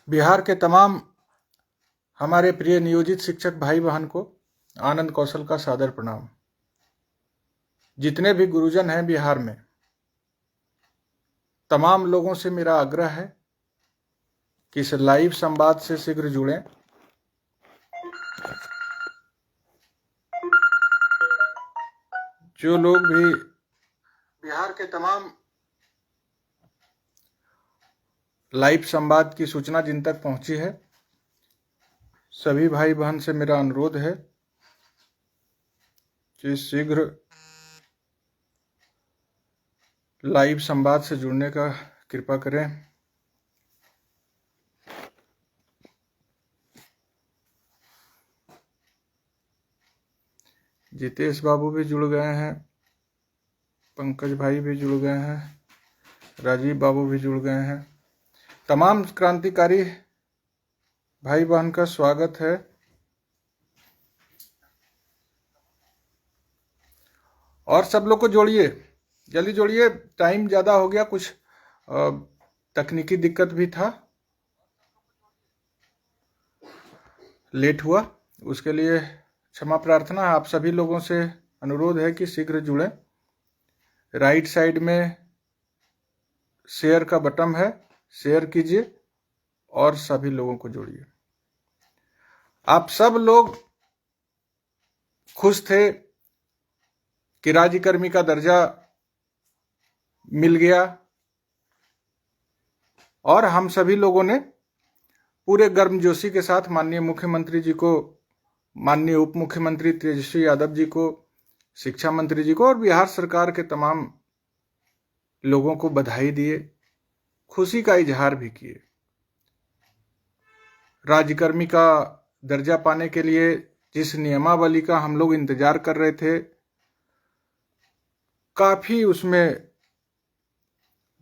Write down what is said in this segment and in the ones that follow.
बिहार के तमाम हमारे प्रिय नियोजित शिक्षक भाई बहन को आनंद कौशल का सादर प्रणाम। जितने भी गुरुजन हैं बिहार में, तमाम लोगों से मेरा आग्रह है कि इस लाइव संवाद से शीघ्र जुड़ें। जो लोग भी बिहार के तमाम लाइव संवाद की सूचना जिन तक पहुंची है, सभी भाई बहन से मेरा अनुरोध है कि शीघ्र लाइव संवाद से जुड़ने का कृपा करें। जितेश बाबू भी जुड़ गए हैं, पंकज भाई भी जुड़ गए हैं, राजीव बाबू भी जुड़ गए हैं। तमाम क्रांतिकारी भाई बहन का स्वागत है। और सब लोग को जोड़िए, जल्दी जोड़िए, टाइम ज़्यादा हो गया, कुछ तकनीकी दिक्कत भी था, लेट हुआ, उसके लिए क्षमा प्रार्थना। आप सभी लोगों से अनुरोध है कि शीघ्र जुड़ें। राइट साइड में शेयर का बटन है, शेयर कीजिए और सभी लोगों को जोड़िए। आप सब लोग खुश थे कि राज्यकर्मी का दर्जा मिल गया और हम सभी लोगों ने पूरे गर्मजोशी के साथ माननीय मुख्यमंत्री जी को, माननीय उप मुख्यमंत्री तेजस्वी यादव जी को, शिक्षा मंत्री जी को और बिहार सरकार के तमाम लोगों को बधाई दिए, खुशी का इजहार भी किए। राज्यकर्मी का दर्जा पाने के लिए जिस नियमावली का हम लोग इंतजार कर रहे थे, काफी उसमें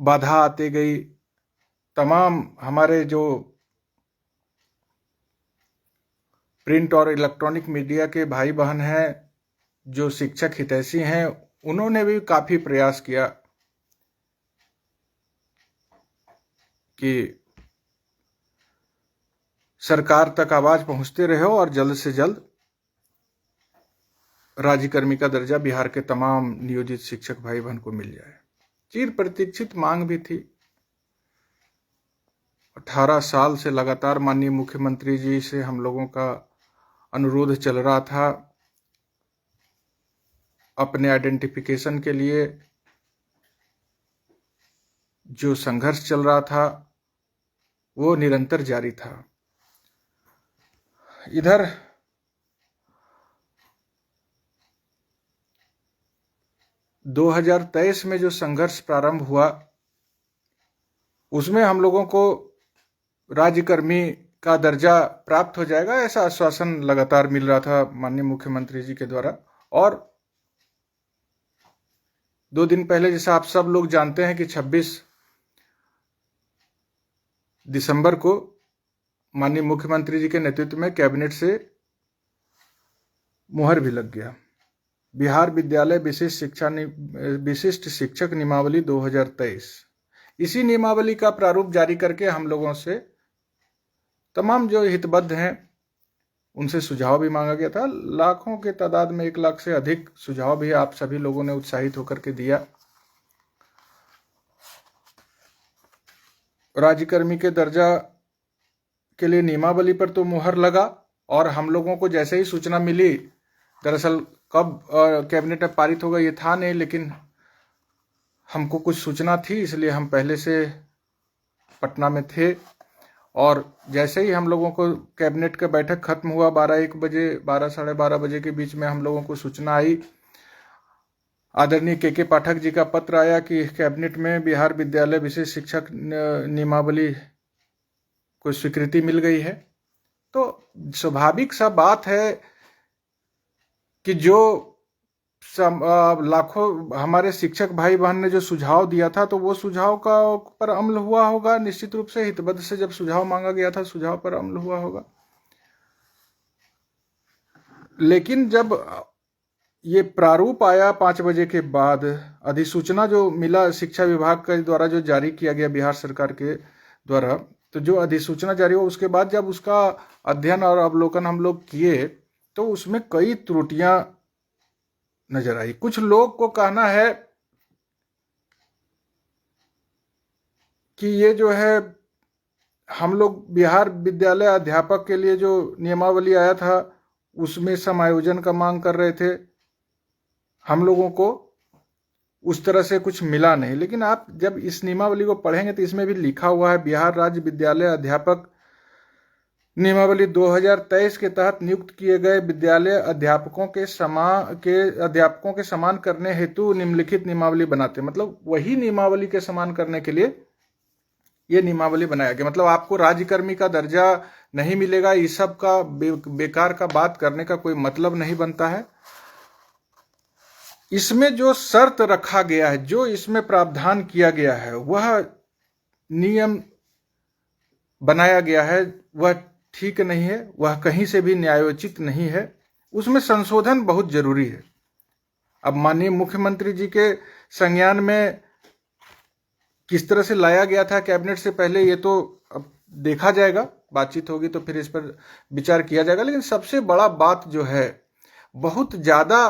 बाधा आती गई। तमाम हमारे जो प्रिंट और इलेक्ट्रॉनिक मीडिया के भाई बहन हैं, जो शिक्षक हितैषी हैं, उन्होंने भी काफी प्रयास किया कि सरकार तक आवाज पहुंचते रहे और जल्द से जल्द राज्यकर्मी का दर्जा बिहार के तमाम नियोजित शिक्षक भाई बहन को मिल जाए। चिर प्रतीक्षित मांग भी थी। 18 साल से लगातार माननीय मुख्यमंत्री जी से हम लोगों का अनुरोध चल रहा था, अपने आइडेंटिफिकेशन के लिए जो संघर्ष चल रहा था वो निरंतर जारी था। इधर दो 2023 में जो संघर्ष प्रारंभ हुआ, उसमें हम लोगों को राज्यकर्मी का दर्जा प्राप्त हो जाएगा, ऐसा आश्वासन लगातार मिल रहा था माननीय मुख्यमंत्री जी के द्वारा। और 2 दिन पहले, जैसा आप सब लोग जानते हैं कि 26 दिसंबर को माननीय मुख्यमंत्री जी के नेतृत्व में कैबिनेट से मुहर भी लग गया। बिहार विद्यालय विशिष्ट शिक्षक नियमावली 2023। इसी नियमावली का प्रारूप जारी करके हम लोगों से तमाम जो हितबद्ध हैं उनसे सुझाव भी मांगा गया था। लाखों के तादाद में, 1 लाख से अधिक सुझाव भी आप सभी लोगों ने उत्साहित होकर के दिया। राज्यकर्मी के दर्जा के लिए नियमावली पर तो मुहर लगा और हम लोगों को जैसे ही सूचना मिली, दरअसल कब कैबिनेट में पारित होगा ये था नहीं, लेकिन हमको कुछ सूचना थी, इसलिए हम पहले से पटना में थे। और जैसे ही हम लोगों को कैबिनेट का बैठक खत्म हुआ, 12-1 बजे, 12 साढ़े 12 बजे के बीच में हम लोगों को सूचना आई, आदरणीय के पाठक जी का पत्र आया कि कैबिनेट में बिहार विद्यालय विशेष शिक्षक नियमावली को स्वीकृति मिल गई है। तो स्वाभाविक सा बात है कि जो लाखों हमारे शिक्षक भाई बहन ने जो सुझाव दिया था, तो वो सुझाव का पर अमल हुआ होगा। निश्चित रूप से हितबद्ध से जब सुझाव मांगा गया था, सुझाव पर अमल हुआ होगा। लेकिन जब ये प्रारूप आया 5 बजे के बाद, अधिसूचना जो मिला शिक्षा विभाग के द्वारा, जो जारी किया गया बिहार सरकार के द्वारा, तो जो अधिसूचना जारी हुआ उसके बाद जब उसका अध्ययन और अवलोकन हम लोग किए तो उसमें कई त्रुटियां नजर आई। कुछ लोग को कहना है कि ये जो है हम लोग बिहार विद्यालय अध्यापक के लिए जो नियमावली आया था उसमें समायोजन का मांग कर रहे थे, हम लोगों को उस तरह से कुछ मिला नहीं। लेकिन आप जब इस नियमावली को पढ़ेंगे तो इसमें भी लिखा हुआ है बिहार राज्य विद्यालय अध्यापक नियमावली 2023 के तहत नियुक्त किए गए विद्यालय अध्यापकों के समान करने हेतु निम्नलिखित नियमावली बनाते हैं। मतलब वही नियमावली के समान करने के लिए ये नियमावली बनाया गया। मतलब आपको राज्यकर्मी का दर्जा नहीं मिलेगा, इस सब का बेकार का बात करने का कोई मतलब नहीं बनता है। इसमें जो शर्त रखा गया है, जो इसमें प्रावधान किया गया है, वह नियम बनाया गया है वह ठीक नहीं है, वह कहीं से भी न्यायोचित नहीं है, उसमें संशोधन बहुत जरूरी है। अब माननीय मुख्यमंत्री जी के संज्ञान में किस तरह से लाया गया था कैबिनेट से पहले, ये तो अब देखा जाएगा, बातचीत होगी तो फिर इस पर विचार किया जाएगा। लेकिन सबसे बड़ा बात जो है, बहुत ज्यादा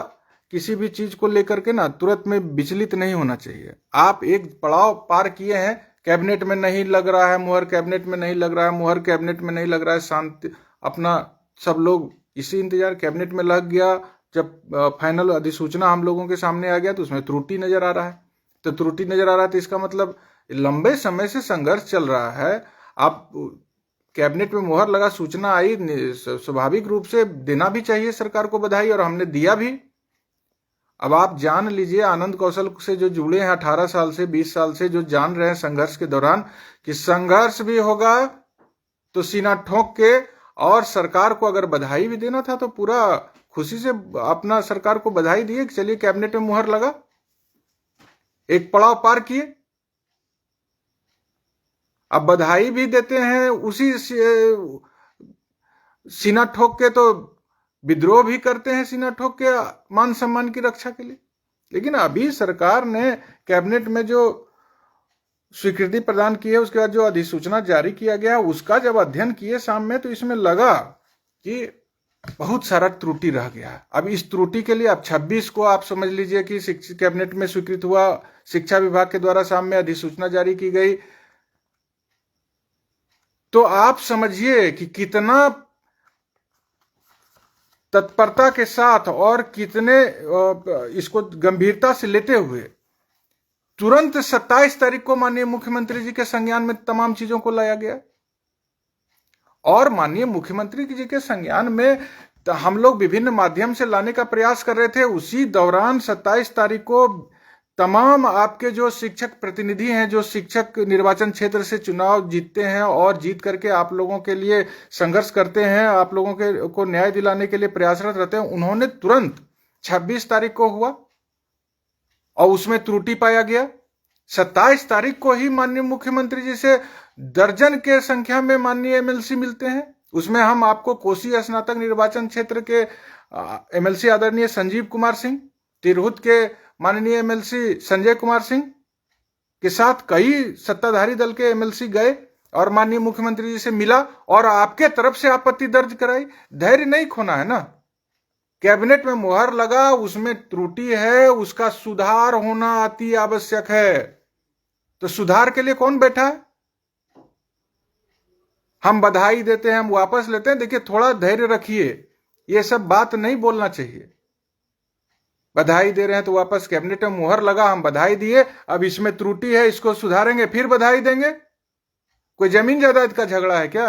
किसी भी चीज को लेकर के ना तुरंत में विचलित नहीं होना चाहिए। आप एक पड़ाव पार किए हैं, कैबिनेट में नहीं लग रहा है मुहर, कैबिनेट में नहीं लग रहा है मुहर, कैबिनेट में नहीं लग रहा है, शांति अपना सब लोग इसी इंतजार, कैबिनेट में लग गया। जब फाइनल अधिसूचना हम लोगों के सामने आ गया तो उसमें त्रुटि नजर आ रहा है। तो त्रुटि नजर आ रहा है तो इसका मतलब लंबे समय से संघर्ष चल रहा है। आप कैबिनेट में मुहर लगा, सूचना आई, स्वाभाविक रूप से देना भी चाहिए सरकार को बधाई, और हमने दिया भी। अब आप जान लीजिए, आनंद कौशल से जो जुड़े हैं 18 साल से 20 साल से, जो जान रहे हैं संघर्ष के दौरान कि संघर्ष भी होगा तो सीना ठोक के, और सरकार को अगर बधाई भी देना था तो पूरा खुशी से अपना सरकार को बधाई दिए कि चलिए कैबिनेट में मुहर लगा, एक पड़ाव पार किए। अब बधाई भी देते हैं उसी सीना ठोक के, तो विद्रोह भी करते हैं सीना ठोक के मान सम्मान की रक्षा के लिए। लेकिन अभी सरकार ने कैबिनेट में जो स्वीकृति प्रदान की है, उसके बाद जो अधिसूचना जारी किया गया उसका जब अध्ययन किए शाम में, तो इसमें लगा कि बहुत सारा त्रुटि रह गया। अब इस त्रुटि के लिए अब 26 को आप समझ लीजिए कि कैबिनेट में स्वीकृत हुआ, शिक्षा विभाग के द्वारा शाम में अधिसूचना जारी की गई, तो आप समझिए कि कितना तत्परता के साथ और कितने इसको गंभीरता से लेते हुए तुरंत 27 तारीख को माननीय मुख्यमंत्री जी के संज्ञान में तमाम चीजों को लाया गया। और माननीय मुख्यमंत्री जी के संज्ञान में हम लोग विभिन्न माध्यम से लाने का प्रयास कर रहे थे। उसी दौरान 27 तारीख को तमाम आपके जो शिक्षक प्रतिनिधि हैं, जो शिक्षक निर्वाचन क्षेत्र से चुनाव जीतते हैं और जीत करके आप लोगों के लिए संघर्ष करते हैं, आप लोगों को न्याय दिलाने के लिए प्रयासरत रहते हैं, उन्होंने तुरंत 26 तारीख को हुआ और उसमें त्रुटि पाया गया। 27 तारीख को ही माननीय मुख्यमंत्री जी से दर्जन के संख्या में माननीय एमएलसी मिलते हैं। उसमें हम आपको कोसी स्नातक निर्वाचन क्षेत्र के एमएलसी आदरणीय संजीव कुमार सिंह, तिरहुत के माननीय एमएलसी संजय कुमार सिंह के साथ कई सत्ताधारी दल के एमएलसी गए और माननीय मुख्यमंत्री जी से मिला और आपके तरफ से आपत्ति दर्ज कराई। धैर्य नहीं खोना है ना। कैबिनेट में मुहर लगा, उसमें त्रुटि है, उसका सुधार होना अति आवश्यक है। तो सुधार के लिए कौन बैठा है? हम बधाई देते हैं, हम वापस लेते हैं। देखिए, थोड़ा धैर्य रखिए, ये सब बात नहीं बोलना चाहिए। बधाई दे रहे हैं तो वापस कैबिनेट में मुहर लगा, हम बधाई दिए, अब इसमें त्रुटि है, इसको सुधारेंगे, फिर बधाई देंगे। कोई जमीन जायदाद का झगड़ा है क्या,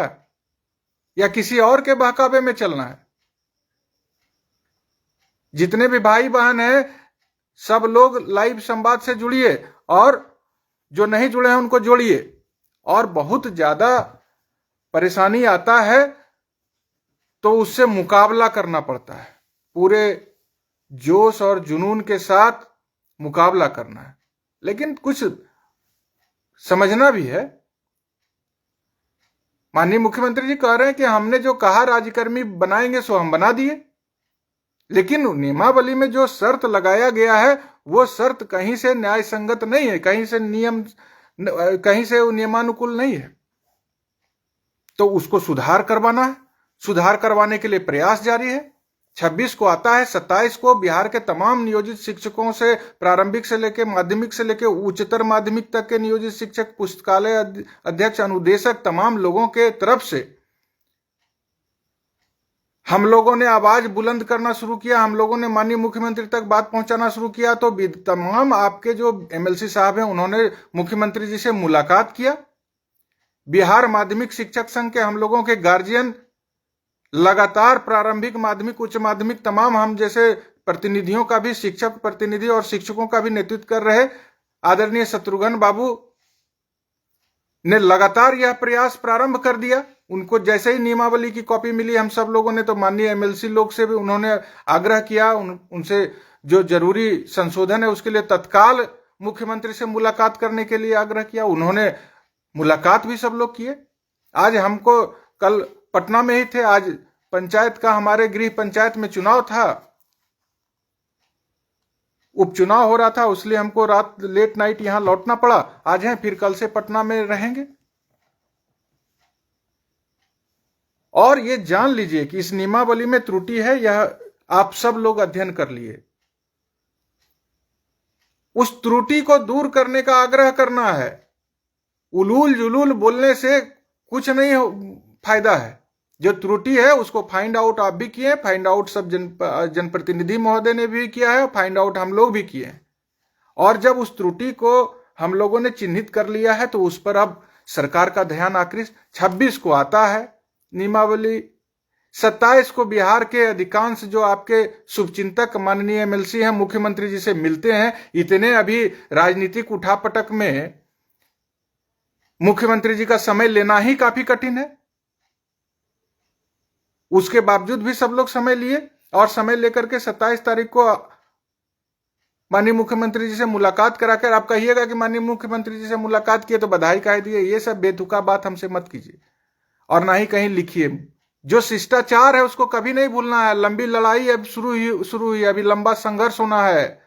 या किसी और के बहकावे में चलना है? जितने भी भाई बहन हैं सब लोग लाइव संवाद से जुड़िए, और जो नहीं जुड़े हैं उनको जोड़िए। और बहुत ज्यादा परेशानी आता है तो उससे मुकाबला करना पड़ता है, पूरे जोश और जुनून के साथ मुकाबला करना है। लेकिन कुछ समझना भी है। माननीय मुख्यमंत्री जी कह रहे हैं कि हमने जो कहा राज्यकर्मी बनाएंगे सो हम बना दिए, लेकिन नियमावली में जो शर्त लगाया गया है वो शर्त कहीं से न्याय संगत नहीं है, कहीं से नियमानुकूल नहीं है। तो उसको सुधार करवाना है। सुधार करवाने के लिए प्रयास जारी है। 26 को आता है, 27 को बिहार के तमाम नियोजित शिक्षकों से, प्रारंभिक से लेकर माध्यमिक से लेकर उच्चतर माध्यमिक तक के नियोजित शिक्षक, पुस्तकालय अध्यक्ष, अनुदेशक, तमाम लोगों के तरफ से हम लोगों ने आवाज बुलंद करना शुरू किया। हम लोगों ने माननीय मुख्यमंत्री तक बात पहुंचाना शुरू किया। तो तमाम आपके जो एमएलसी साहब हैं उन्होंने मुख्यमंत्री जी से मुलाकात किया। बिहार माध्यमिक शिक्षक संघ के हम लोगों के गार्जियन लगातार प्रारंभिक, माध्यमिक, उच्च माध्यमिक तमाम हम जैसे प्रतिनिधियों का भी, शिक्षक प्रतिनिधि और शिक्षकों का भी नेतृत्व कर रहे आदरणीय शत्रुघ्न बाबू ने लगातार यह प्रयास प्रारंभ कर दिया। उनको जैसे ही नियमावली की कॉपी मिली, हम सब लोगों ने तो माननीय एमएलसी लोग से भी उन्होंने आग्रह किया, उनसे जो जरूरी संशोधन है उसके लिए तत्काल मुख्यमंत्री से मुलाकात करने के लिए आग्रह किया। उन्होंने मुलाकात भी सब लोग किए। आज हमको, कल पटना में ही थे, आज पंचायत का, हमारे गृह पंचायत में चुनाव था, उपचुनाव हो रहा था, इसलिए हमको रात लेट नाइट यहां लौटना पड़ा। आज हैं, फिर कल से पटना में रहेंगे। और ये जान लीजिए कि इस नियमावली में त्रुटि है, यह आप सब लोग अध्ययन कर लिए। उस त्रुटि को दूर करने का आग्रह करना है। उलूल जुलूल बोलने से कुछ नहीं फायदा है। जो त्रुटि है उसको फाइंड आउट आप भी किए, फाइंड आउट सब जनप्रतिनिधि महोदय ने भी किया है, फाइंड आउट हम लोग भी किए हैं। और जब उस त्रुटि को हम लोगों ने चिन्हित कर लिया है तो उस पर अब सरकार का ध्यान आकृष्ट। 26 को आता है नियमावली, 27 को बिहार के अधिकांश जो आपके शुभचिंतक माननीय एमएलसी हैं मुख्यमंत्री जी से मिलते हैं। इतने अभी राजनीतिक उठापटक में मुख्यमंत्री जी का समय लेना ही काफी कठिन है। उसके बावजूद भी सब लोग समय लिए और समय लेकर के 27 तारीख को माननीय मुख्यमंत्री जी से मुलाकात कराकर, आप कहिएगा कि माननीय मुख्यमंत्री जी से मुलाकात किए तो बधाई कह दिए, ये सब बेतुका बात हमसे मत कीजिए और ना ही कहीं लिखिए। जो शिष्टाचार है उसको कभी नहीं भूलना है। लंबी लड़ाई अब शुरू हुई, अभी लंबा संघर्ष होना है।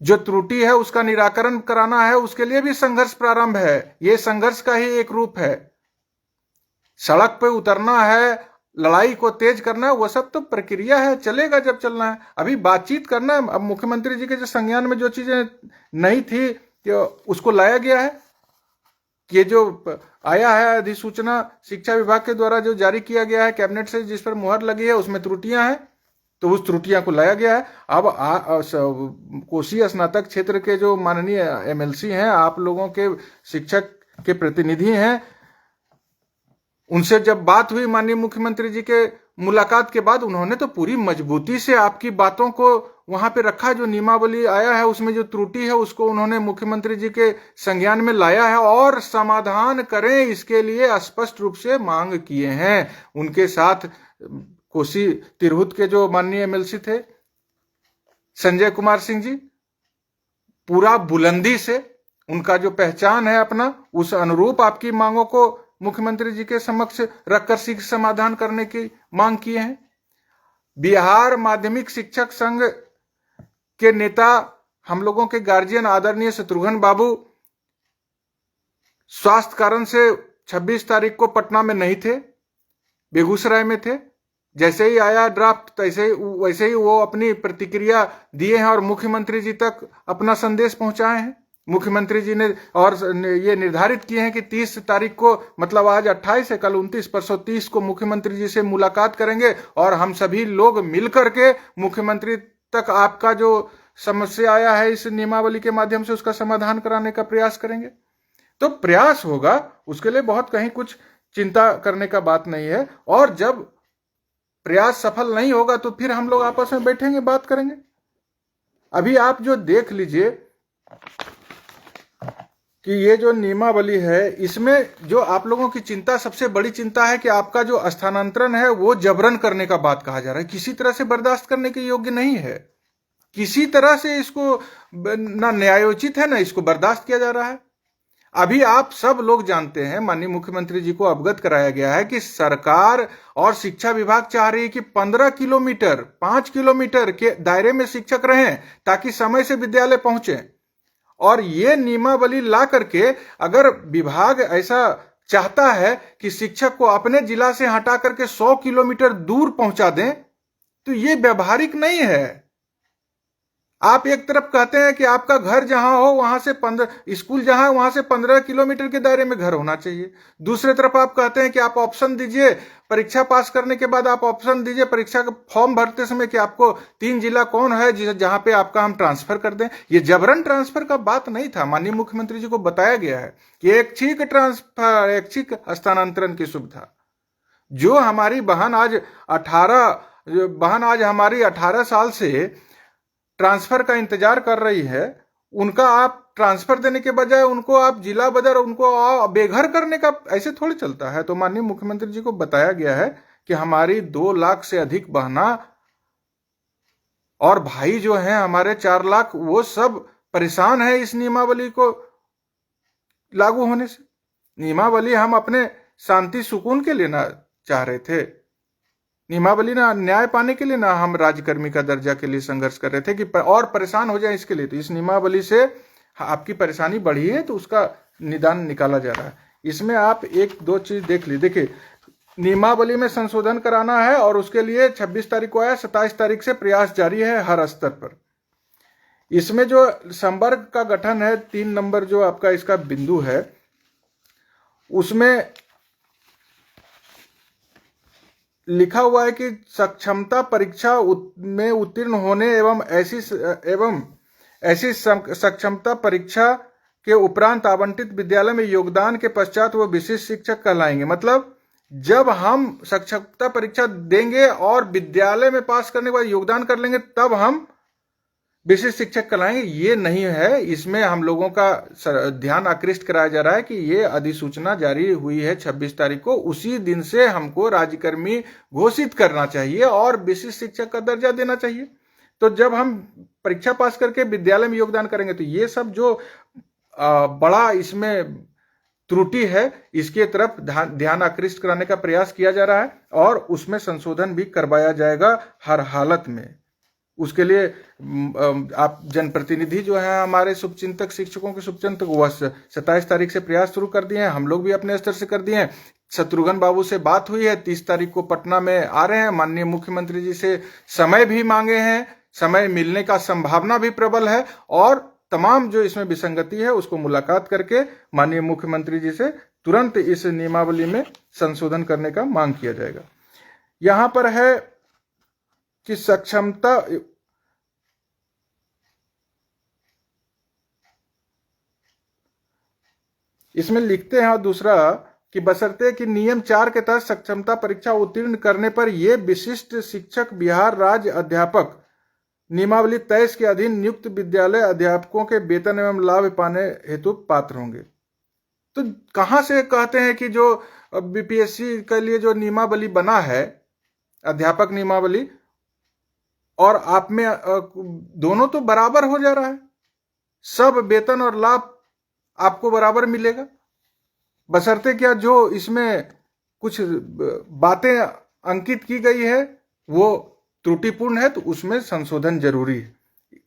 जो त्रुटि है उसका निराकरण कराना है, उसके लिए भी संघर्ष प्रारंभ है। ये संघर्ष का ही एक रूप है। सड़क पे उतरना है, लड़ाई को तेज करना है, वो सब तो प्रक्रिया है, चलेगा जब चलना है। अभी बातचीत करना है। अब मुख्यमंत्री जी के जो संज्ञान में जो चीजें नहीं थी उसको लाया गया है। ये जो आया है अधिसूचना शिक्षा विभाग के द्वारा जो जारी किया गया है कैबिनेट से, जिस पर मुहर लगी है, उसमें त्रुटियां हैं, तो उस त्रुटियां को लाया गया है। अब कोसी स्नातक क्षेत्र के जो माननीय एमएलसी हैं, आप लोगों के शिक्षक के प्रतिनिधि हैं, उनसे जब बात हुई माननीय मुख्यमंत्री जी के मुलाकात के बाद, उन्होंने तो पूरी मजबूती से आपकी बातों को वहां पे रखा। जो नियमावली आया है उसमें जो त्रुटि है उसको उन्होंने मुख्यमंत्री जी के संज्ञान में लाया है और समाधान करें इसके लिए स्पष्ट रूप से मांग किए हैं। उनके साथ कोसी तिरहुत के जो माननीय एमएलसी थे संजय कुमार सिंह जी, पूरा बुलंदी से उनका जो पहचान है अपना, उस अनुरूप आपकी मांगों को मुख्यमंत्री जी के समक्ष रखकर शीघ्र समाधान करने की मांग किए हैं। बिहार माध्यमिक शिक्षक संघ के नेता, हम लोगों के गार्जियन आदरणीय शत्रुघ्न बाबू स्वास्थ्य कारण से 26 तारीख को पटना में नहीं थे, बेगूसराय में थे। जैसे ही आया ड्राफ्ट वैसे ही वो अपनी प्रतिक्रिया दिए हैं और मुख्यमंत्री जी तक अपना संदेश पहुंचाए हैं। मुख्यमंत्री जी ने और ये निर्धारित किए हैं कि 30 तारीख को, मतलब आज 28 है, कल 29, परसों 30 को मुख्यमंत्री जी से मुलाकात करेंगे और हम सभी लोग मिलकर के मुख्यमंत्री तक आपका जो समस्या आया है इस नियमावली के माध्यम से उसका समाधान कराने का प्रयास करेंगे। तो प्रयास होगा, उसके लिए बहुत कहीं कुछ चिंता करने का बात नहीं है। और जब प्रयास सफल नहीं होगा तो फिर हम लोग आपस में बैठेंगे, बात करेंगे। अभी आप जो देख लीजिए कि ये जो नियमावली है, इसमें जो आप लोगों की चिंता, सबसे बड़ी चिंता है कि आपका जो स्थानांतरण है वो जबरन करने का बात कहा जा रहा है। किसी तरह से बर्दाश्त करने के योग्य नहीं है। किसी तरह से इसको ना न्यायोचित है ना इसको बर्दाश्त किया जा रहा है। अभी आप सब लोग जानते हैं, माननीय मुख्यमंत्री जी को अवगत कराया गया है कि सरकार और शिक्षा विभाग चाह रही है कि 15 किलोमीटर 5 किलोमीटर के दायरे में शिक्षक रहें ताकि समय से विद्यालय पहुंचे। और ये नियमावली ला करके अगर विभाग ऐसा चाहता है कि शिक्षक को अपने जिला से हटा करके 100 किलोमीटर दूर पहुंचा दें, तो ये व्यवहारिक नहीं है। आप एक तरफ कहते हैं कि आपका घर जहां हो वहां से 15, स्कूल जहां है वहां से 15 किलोमीटर के दायरे में घर होना चाहिए। दूसरे तरफ आप कहते हैं कि आप ऑप्शन दीजिए, परीक्षा पास करने के बाद आप ऑप्शन दीजिए परीक्षा का फॉर्म भरते समय कि आपको 3 जिला कौन है जहां पे आपका हम ट्रांसफर कर दें। ये जबरन ट्रांसफर का बात नहीं था। माननीय मुख्यमंत्री जी को बताया गया है कि ऐच्छिक ट्रांसफर, ऐच्छिक हस्तांतरण की सुविधा जो हमारी बहन आज हमारी 18 साल से ट्रांसफर का इंतजार कर रही है, उनका आप ट्रांसफर देने के बजाय उनको आप जिला बदर उनको बेघर करने का ऐसे थोड़ी चलता है। तो माननीय मुख्यमंत्री जी को बताया गया है कि हमारी 2 लाख से अधिक बहना और भाई जो हैं हमारे 4 लाख, वो सब परेशान है इस नियमावली को लागू होने से। नियमावली हम अपने शांति सुकून के लिए ना चाह रहे थे, नियमावली ना न्याय पाने के लिए ना हम राज्यकर्मी का दर्जा के लिए संघर्ष कर रहे थे कि और परेशान हो जाए इसके लिए। तो इस नियमावली से आपकी परेशानी बढ़ी है तो उसका निदान निकाला जा रहा है। इसमें आप 1-2 चीज देख ली। देखिए, नियमावली में संशोधन कराना है और उसके लिए 26 तारीख को आया, 27 तारीख से प्रयास जारी है हर स्तर पर। इसमें जो संवर्ग का गठन है, 3 नंबर जो आपका इसका बिंदु है, उसमें लिखा हुआ है कि सक्षमता परीक्षा में उत्तीर्ण होने एवं ऐसी सक्षमता परीक्षा के उपरांत आवंटित विद्यालय में योगदान के पश्चात वो विशिष्ट शिक्षक कहलाएंगे। मतलब जब हम सक्षमता परीक्षा देंगे और विद्यालय में पास करने के बाद योगदान कर लेंगे तब हम विशिष्ट शिक्षक कहलाएंगे, ये नहीं है। इसमें हम लोगों का ध्यान आकृष्ट कराया जा रहा है कि ये अधिसूचना जारी हुई है 26 तारीख को, उसी दिन से हमको राज्यकर्मी घोषित करना चाहिए और विशिष्ट शिक्षक का दर्जा देना चाहिए। तो जब हम परीक्षा पास करके विद्यालय में योगदान करेंगे तो ये सब जो बड़ा इसमें त्रुटि है इसके तरफ ध्यान आकृष्ट कराने का प्रयास किया जा रहा है और उसमें संशोधन भी करवाया जाएगा हर हालत में। उसके लिए आप जनप्रतिनिधि जो है हमारे शुभचिंतक, शिक्षकों के शुभचिंतक, वह 27 तारीख से प्रयास शुरू कर दिए हैं, हम लोग भी अपने स्तर से कर दिए हैं। शत्रुघ्न बाबू से बात हुई है, 30 तारीख को पटना में आ रहे हैं। माननीय मुख्यमंत्री जी से समय भी मांगे हैं, समय मिलने का संभावना भी प्रबल है और तमाम जो इसमें विसंगति है उसको मुलाकात करके माननीय मुख्यमंत्री जी से तुरंत इस नियमावली में संशोधन करने का मांग किया जाएगा। यहां पर है कि सक्षमता इसमें लिखते हैं और दूसरा कि बशर्ते कि नियम 4 के तहत सक्षमता परीक्षा उत्तीर्ण करने पर ये विशिष्ट शिक्षक बिहार राज्य अध्यापक नियमावली 23 के अधीन नियुक्त विद्यालय अध्यापकों के वेतन एवं लाभ पाने हेतु पात्र होंगे। तो कहां से कहते हैं कि जो बीपीएससी के लिए जो नियमावली बना है, अध्यापक नियमावली, और आप में दोनों तो बराबर हो जा रहा है, सब वेतन और लाभ आपको बराबर मिलेगा। बशर्ते क्या जो इसमें कुछ बातें अंकित की गई है वो त्रुटिपूर्ण है तो उसमें संशोधन जरूरी है।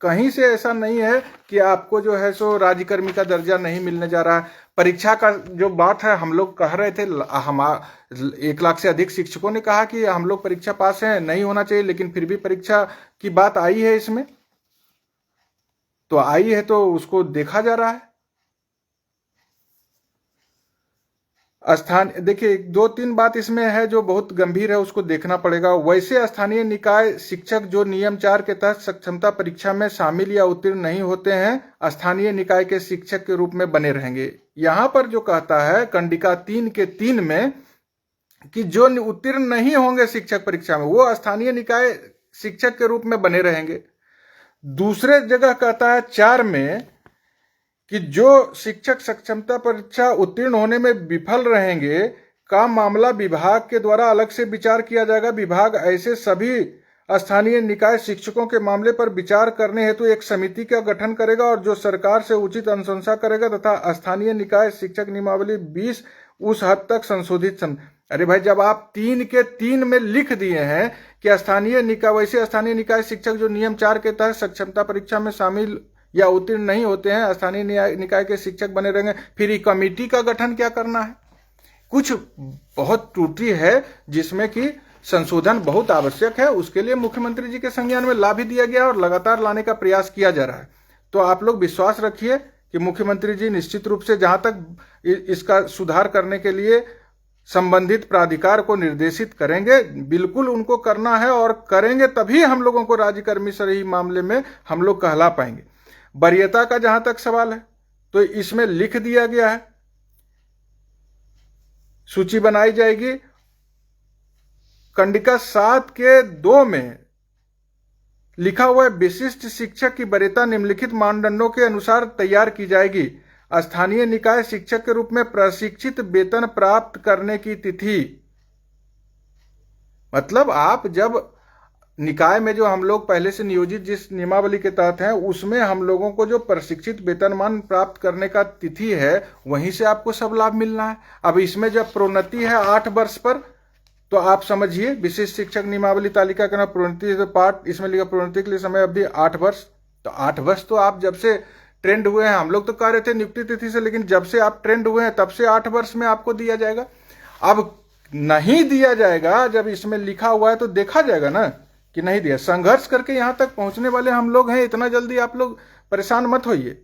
कहीं से ऐसा नहीं है कि आपको जो है सो राज्यकर्मी का दर्जा नहीं मिलने जा रहा है। परीक्षा का जो बात है, हम लोग कह रहे थे, हम 1 लाख से अधिक शिक्षकों ने कहा कि हम लोग परीक्षा पास हैं, नहीं होना चाहिए, लेकिन फिर भी परीक्षा की बात आई है इसमें, तो आई है तो उसको देखा जा रहा है। देखिए 2-3 बात इसमें है जो बहुत गंभीर है, उसको देखना पड़ेगा। वैसे स्थानीय निकाय शिक्षक जो नियम 4 के तहत सक्षमता परीक्षा में शामिल या उत्तीर्ण नहीं होते हैं, स्थानीय निकाय के शिक्षक के रूप में बने रहेंगे। यहां पर जो कहता है कंडिका 3 के 3 में कि जो उत्तीर्ण नहीं होंगे शिक्षक परीक्षा में वो स्थानीय निकाय शिक्षक के रूप में बने रहेंगे। दूसरे जगह कहता है 4 में कि जो शिक्षक सक्षमता परीक्षा उत्तीर्ण होने में विफल रहेंगे का मामला विभाग के द्वारा अलग से विचार किया जाएगा। विभाग ऐसे सभी स्थानीय निकाय शिक्षकों के मामले पर विचार करने हेतु एक समिति का गठन करेगा और जो सरकार से उचित अनुशंसा करेगा तथा स्थानीय निकाय शिक्षक नियमावली 20 उस हद तक संशोधित अरे भाई, जब आप 3 के 3 में लिख दिए हैं कि स्थानीय निकाय, वैसे स्थानीय निकाय शिक्षक जो नियम 4 के तहत सक्षमता परीक्षा में शामिल या उत्तीर्ण नहीं होते हैं स्थानीय निकाय के शिक्षक बने रहेंगे। फिर कमेटी का गठन क्या करना है? कुछ बहुत त्रुटि है जिसमें कि संशोधन बहुत आवश्यक है। उसके लिए मुख्यमंत्री जी के संज्ञान में ला भी दिया गया और लगातार लाने का प्रयास किया जा रहा है। तो आप लोग विश्वास रखिए कि मुख्यमंत्री जी निश्चित रूप से जहां तक इसका सुधार करने के लिए संबंधित प्राधिकार को निर्देशित करेंगे, बिल्कुल उनको करना है और करेंगे, तभी हम लोगों को राज्यकर्मी सही मामले में हम लोग कहला पाएंगे। वरीयता का जहां तक सवाल है तो इसमें लिख दिया गया है, सूची बनाई जाएगी। कंडिका 7 के 2 में लिखा हुआ है, विशिष्ट शिक्षक की वरीयता निम्नलिखित मानदंडों के अनुसार तैयार की जाएगी। स्थानीय निकाय शिक्षक के रूप में प्रशिक्षित वेतन प्राप्त करने की तिथि, मतलब आप जब निकाय में जो हम लोग पहले से नियोजित जिस नियमावली के तहत हैं उसमें हम लोगों को जो प्रशिक्षित वेतनमान प्राप्त करने का तिथि है वहीं से आपको सब लाभ मिलना है। अब इसमें जब प्रोन्नति है 8 वर्ष पर, तो आप समझिए विशिष्ट शिक्षक नियमावली तालिका का प्रोन्नति तो पार्ट इसमें लिखा प्रोन्नति के लिए समय अवधि 8 वर्ष। तो 8 वर्ष तो आप जब से ट्रेंड हुए हैं, हम लोग तो कह रहे थे नियुक्ति तिथि से, लेकिन जब से आप ट्रेंड हुए हैं तब से 8 वर्ष में आपको दिया जाएगा। अब नहीं दिया जाएगा, जब इसमें लिखा हुआ है तो देखा जाएगा ना कि नहीं दिया। संघर्ष करके यहां तक पहुंचने वाले हम लोग हैं, इतना जल्दी आप लोग परेशान मत होइए।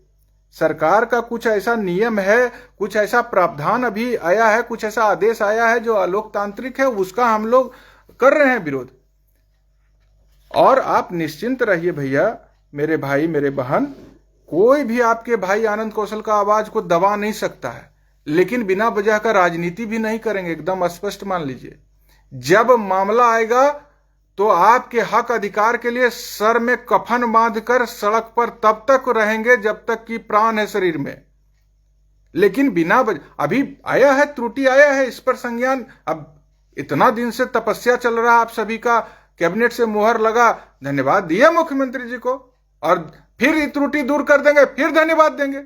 सरकार का कुछ ऐसा नियम है, कुछ ऐसा प्रावधान अभी आया है, कुछ ऐसा आदेश आया है जो अलोकतांत्रिक है, उसका हम लोग कर रहे हैं विरोध। और आप निश्चिंत रहिए भैया, मेरे भाई मेरे बहन, कोई भी आपके भाई आनंद कौशल का आवाज को दबा नहीं सकता है, लेकिन बिना वजह का राजनीति भी नहीं करेंगे, एकदम स्पष्ट मान लीजिए। जब मामला आएगा तो आपके हक अधिकार के लिए सर में कफन बांधकर सड़क पर तब तक रहेंगे जब तक कि प्राण है शरीर में, लेकिन बिना अभी आया है त्रुटि, आया है, इस पर संज्ञान। अब इतना दिन से तपस्या चल रहा, आप सभी का कैबिनेट से मुहर लगा, धन्यवाद दिया मुख्यमंत्री जी को, और फिर ये त्रुटि दूर कर देंगे, फिर धन्यवाद देंगे,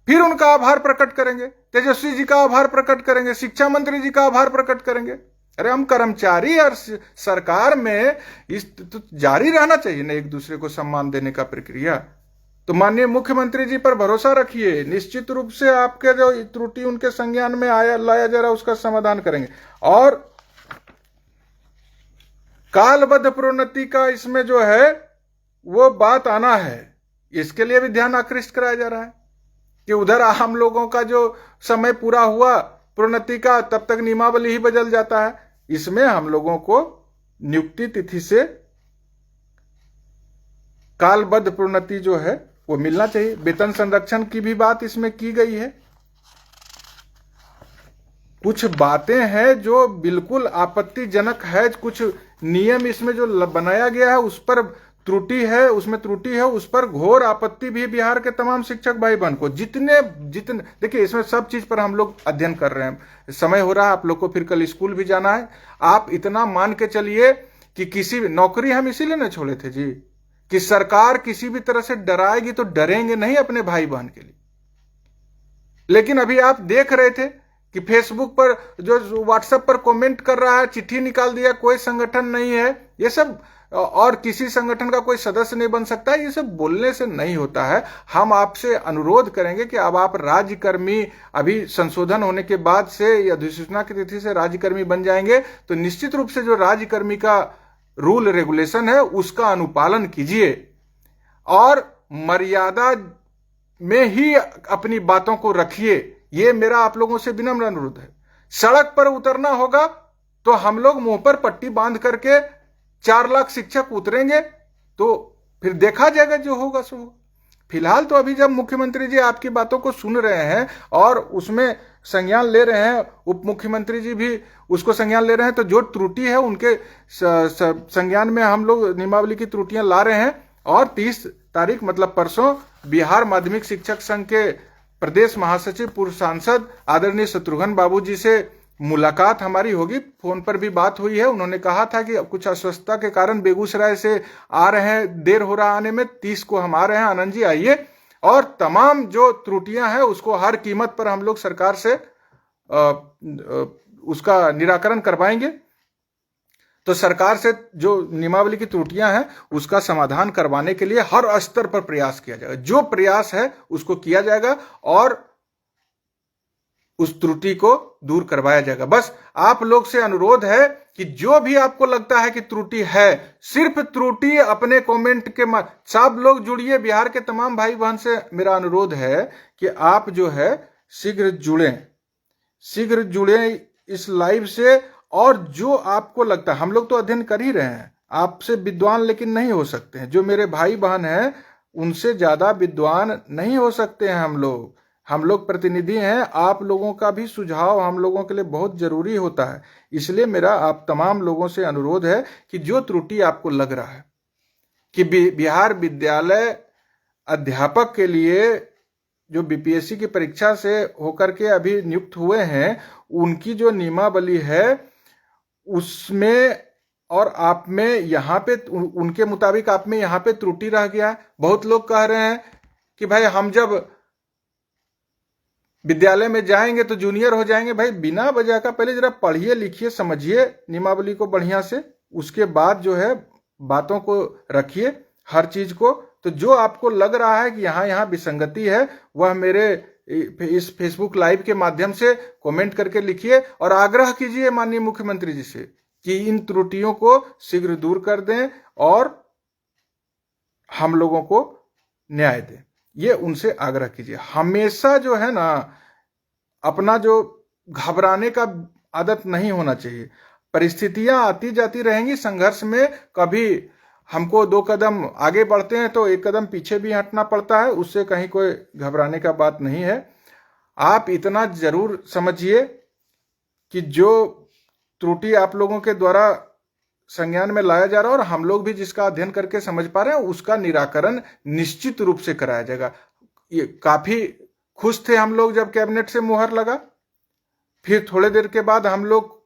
फिर उनका आभार प्रकट करेंगे, तेजस्वी जी का आभार प्रकट करेंगे, शिक्षा मंत्री जी का आभार प्रकट करेंगे। अरे हम कर्मचारी और सरकार में इस तो जारी रहना चाहिए ना एक दूसरे को सम्मान देने का प्रक्रिया। तो माननीय मुख्यमंत्री जी पर भरोसा रखिए, निश्चित रूप से आपके जो त्रुटि उनके संज्ञान में लाया जा रहा उसका समाधान करेंगे। और कालबद्ध प्रोन्नति का इसमें जो है वो बात आना है, इसके लिए भी ध्यान आकृष्ट कराया जा रहा है कि उधर हम लोगों का जो समय पूरा हुआ प्रोन्नति का, तब तक नियमावली ही बदल जाता है। इसमें हम लोगों को नियुक्ति तिथि से कालबद्ध प्रोन्नति जो है वो मिलना चाहिए। वेतन संरक्षण की भी बात इसमें की गई है। कुछ बातें हैं जो बिल्कुल आपत्तिजनक है, कुछ नियम इसमें जो बनाया गया है उस पर त्रुटि है, उसमें त्रुटि है, उस पर घोर आपत्ति भी बिहार के तमाम शिक्षक भाई बहन को। जितने देखिए इसमें सब चीज पर हम लोग अध्ययन कर रहे हैं, समय हो रहा है, आप लोग को फिर कल स्कूल भी जाना है। आप इतना मान के चलिए कि किसी भी नौकरी हम इसीलिए न छोड़े थे जी कि सरकार किसी भी तरह से डराएगी तो डरेंगे नहीं अपने भाई बहन के लिए। लेकिन अभी आप देख रहे थे कि फेसबुक पर जो व्हाट्सएप पर कमेंट कर रहा है, चिट्ठी निकाल दिया, कोई संगठन नहीं है, ये सब, और किसी संगठन का कोई सदस्य नहीं बन सकता है, ये सब बोलने से नहीं होता है। हम आपसे अनुरोध करेंगे कि अब आप राज्यकर्मी, अभी संशोधन होने के बाद से या अधिसूचना की तिथि से राज्यकर्मी बन जाएंगे, तो निश्चित रूप से जो राज्यकर्मी का रूल रेगुलेशन है उसका अनुपालन कीजिए और मर्यादा में ही अपनी बातों को रखिए। ये मेरा आप लोगों से विनम्र अनुरोध है। सड़क पर उतरना होगा तो हम लोग मुंह पर पट्टी बांध करके 4 लाख शिक्षक उतरेंगे, तो फिर देखा जाएगा, जो होगा सो होगा। फिलहाल तो अभी जब मुख्यमंत्री जी आपकी बातों को सुन रहे हैं और उसमें संज्ञान ले रहे हैं, उप मुख्यमंत्री जी भी उसको संज्ञान ले रहे हैं, तो जो त्रुटि है उनके संज्ञान में हम लोग नियमावली की त्रुटियां ला रहे हैं। और 30 तारीख मतलब परसों बिहार माध्यमिक शिक्षक संघ के प्रदेश महासचिव पूर्व सांसद आदरणीय शत्रुघ्न बाबू जी से मुलाकात हमारी होगी। फोन पर भी बात हुई है। उन्होंने कहा था कि कुछ अस्वस्थता के कारण बेगूसराय से आ रहे हैं, देर हो रहा आने में, 30 को हम आ रहे हैं, आनंद जी आइए, और तमाम जो त्रुटियां हैं उसको हर कीमत पर हम लोग सरकार से उसका निराकरण करवाएंगे। तो सरकार से जो नियमावली की त्रुटियां हैं उसका समाधान करवाने के लिए हर स्तर पर प्रयास किया जाएगा। जो प्रयास है उसको किया जाएगा और उस त्रुटि को दूर करवाया जाएगा। बस आप लोग से अनुरोध है कि जो भी आपको लगता है कि त्रुटि है, सिर्फ त्रुटि अपने कमेंट के सब लोग जुड़िए। बिहार के तमाम भाई बहन से मेरा अनुरोध है कि आप जो है शीघ्र जुड़े इस लाइव से। और जो आपको लगता है, हम लोग तो अध्ययन कर ही रहे हैं, आपसे विद्वान लेकिन नहीं हो सकते हैं। जो मेरे भाई बहन हैं उनसे ज्यादा विद्वान नहीं हो सकते हैं हम लोग प्रतिनिधि हैं। आप लोगों का भी सुझाव हम लोगों के लिए बहुत जरूरी होता है। इसलिए मेरा आप तमाम लोगों से अनुरोध है कि जो त्रुटि आपको लग रहा है कि बिहार विद्यालय अध्यापक के लिए जो बीपीएससी की परीक्षा से होकर के अभी नियुक्त हुए हैं, उनकी जो नियमावली है उसमें और आप में यहाँ पे उनके मुताबिक आप में यहाँ पे त्रुटि रह गया है। बहुत लोग कह रहे हैं कि भाई हम जब विद्यालय में जाएंगे तो जूनियर हो जाएंगे। भाई बिना वजह का पहले जरा पढ़िए लिखिए समझिए नियमावली को बढ़िया से, उसके बाद जो है बातों को रखिए हर चीज को। तो जो आपको लग रहा है कि यहाँ विसंगति है, वह मेरे इस फेसबुक लाइव के माध्यम से कमेंट करके लिखिए और आग्रह कीजिए माननीय मुख्यमंत्री जी से कि इन त्रुटियों को शीघ्र दूर कर दें और हम लोगों को न्याय दें। ये उनसे आग्रह कीजिए। हमेशा जो है ना अपना जो घबराने का आदत नहीं होना चाहिए। परिस्थितियां आती जाती रहेंगी, संघर्ष में कभी हमको 2 कदम आगे बढ़ते हैं तो 1 कदम पीछे भी हटना पड़ता है, उससे कहीं कोई घबराने का बात नहीं है। आप इतना जरूर समझिए कि जो त्रुटि आप लोगों के द्वारा संज्ञान में लाया जा रहा है और हम लोग भी जिसका अध्ययन करके समझ पा रहे हैं, उसका निराकरण निश्चित रूप से कराया जाएगा। ये काफी खुश थे हम लोग जब कैबिनेट से मुहर लगा, फिर थोड़े देर के बाद हम लोग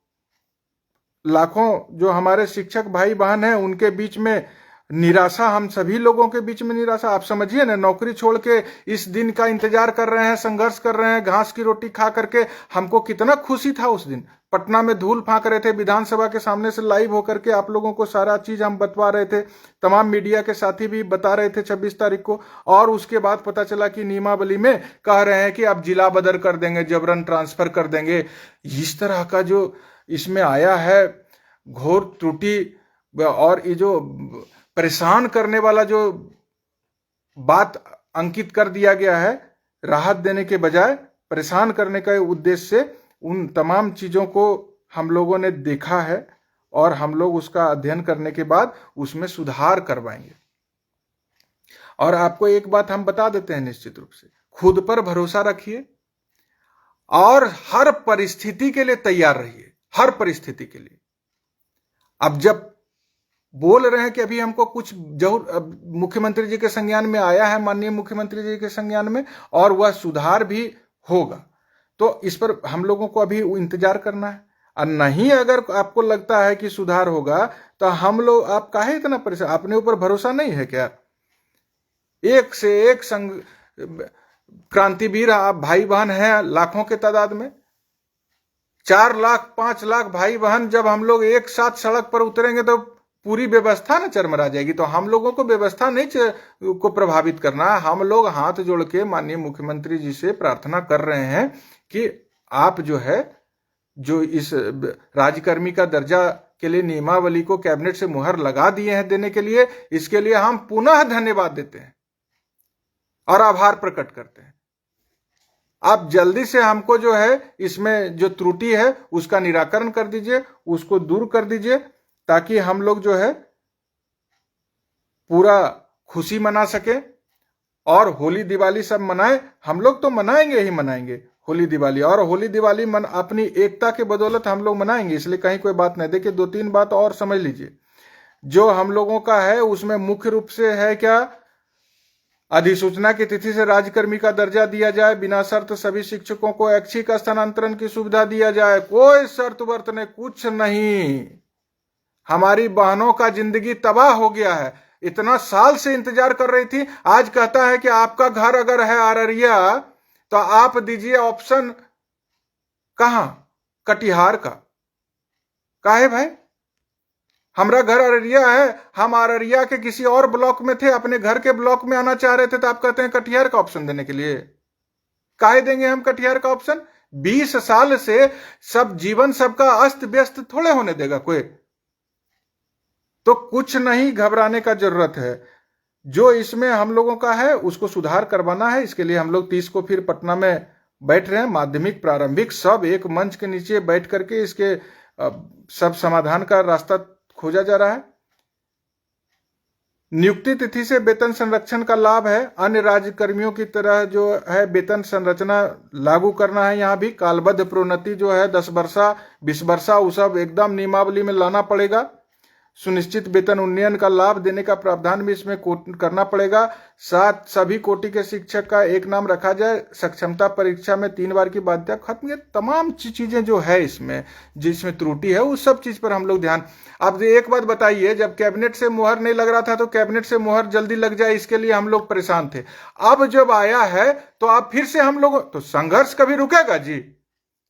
लाखों जो हमारे शिक्षक भाई बहन हैं उनके बीच में निराशा, हम सभी लोगों के बीच में निराशा। आप समझिए ना, नौकरी छोड़ के इस दिन का इंतजार कर रहे हैं, संघर्ष कर रहे हैं, घास की रोटी खा करके हमको कितना खुशी था उस दिन। पटना में धूल फांक रहे थे, विधानसभा के सामने से लाइव होकर के आप लोगों को सारा चीज हम बतवा रहे थे, तमाम मीडिया के साथी भी बता रहे थे 26 तारीख को। और उसके बाद पता चला कि नियमावली में कह रहे हैं कि अब जिला बदर कर देंगे, जबरन ट्रांसफर कर देंगे। इस तरह का जो इसमें आया है घोर त्रुटि और ये जो परेशान करने वाला जो बात अंकित कर दिया गया है, राहत देने के बजाय परेशान करने का उद्देश्य से, उन तमाम चीजों को हम लोगों ने देखा है और हम लोग उसका अध्ययन करने के बाद उसमें सुधार करवाएंगे। और आपको एक बात हम बता देते हैं निश्चित रूप से, खुद पर भरोसा रखिए और हर परिस्थिति के लिए तैयार रहिए, हर परिस्थिति के लिए। अब जब बोल रहे हैं कि अभी हमको कुछ जरूर मुख्यमंत्री जी के संज्ञान में आया है, माननीय मुख्यमंत्री जी के संज्ञान में, और वह सुधार भी होगा, तो इस पर हम लोगों को अभी इंतजार करना है। और नहीं अगर आपको लगता है कि सुधार होगा तो हम लोग, आप काहे इतना परेशान, अपने ऊपर भरोसा नहीं है क्या? एक से एक संग क्रांतिवीर आप भाई बहन हैं लाखों के तादाद में, 4 लाख 5 लाख भाई बहन जब हम लोग एक साथ सड़क पर उतरेंगे तो पूरी व्यवस्था ना चरमरा जाएगी। तो हम लोगों को व्यवस्था नहीं को प्रभावित करना है। हम लोग हाथ जोड़ के माननीय मुख्यमंत्री जी से प्रार्थना कर रहे हैं कि आप जो है, जो इस राज्यकर्मी का दर्जा के लिए नियमावली को कैबिनेट से मुहर लगा दिए हैं देने के लिए, इसके लिए हम पुनः धन्यवाद देते हैं और आभार प्रकट करते हैं। आप जल्दी से हमको जो है इसमें जो त्रुटि है उसका निराकरण कर दीजिए, उसको दूर कर दीजिए, ताकि हम लोग जो है पूरा खुशी मना सके और होली दिवाली सब मनाएं। हम लोग तो मनाएंगे ही मनाएंगे होली दिवाली, और होली दिवाली अपनी एकता के बदौलत हम लोग मनाएंगे, इसलिए कहीं कोई बात नहीं। देखिए 2-3 बात और समझ लीजिए। जो हम लोगों का है उसमें मुख्य रूप से है क्या, अधिसूचना की तिथि से राज्यकर्मी का दर्जा दिया जाए, बिना शर्त सभी शिक्षकों को ऐच्छिक स्थानांतरण की सुविधा दिया जाए, कोई शर्त वर्त नहीं, कुछ नहीं। हमारी बहनों का जिंदगी तबाह हो गया है, इतना साल से इंतजार कर रही थी। आज कहता है कि आपका घर अगर है अररिया तो आप दीजिए ऑप्शन, कहां, कटिहार का। काहे भाई, हमारा घर अररिया है, हम अररिया के किसी और ब्लॉक में थे, अपने घर के ब्लॉक में आना चाह रहे थे, तो आप कहते हैं कटिहार का ऑप्शन देने के लिए। काहे देंगे हम कटिहार का ऑप्शन? 20 साल से सब जीवन सबका अस्त व्यस्त थोड़े होने देगा कोई। तो कुछ नहीं घबराने का जरूरत है। जो इसमें हम लोगों का है उसको सुधार करवाना है। इसके लिए हम लोग 30 को फिर पटना में बैठ रहे हैं। माध्यमिक प्रारंभिक सब एक मंच के नीचे बैठ करके इसके सब समाधान का रास्ता खोजा जा रहा है। नियुक्ति तिथि से वेतन संरक्षण का लाभ है। अन्य राज्य कर्मियों की तरह जो है वेतन संरचना लागू करना है। यहाँ भी कालबद्ध प्रोन्नति जो है 10 वर्षा 20 वर्षा वो सब एकदम नियमावली में लाना पड़ेगा। सुनिश्चित वेतन उन्नयन का लाभ देने का प्रावधान भी इसमें करना पड़ेगा। साथ सभी कोटि के शिक्षक का एक नाम रखा जाए। सक्षमता परीक्षा में 3 बार की बाध्यता खत्म। ये तमाम चीजें जो है इसमें जिसमें त्रुटि है उस सब चीज पर हम लोग ध्यान। अब एक बात बताइए, जब कैबिनेट से मुहर नहीं लग रहा था तो कैबिनेट से मुहर जल्दी लग जाए इसके लिए हम लोग परेशान थे। अब जब आया है तो अब फिर से हम लोग तो संघर्ष कभी रुकेगा जी?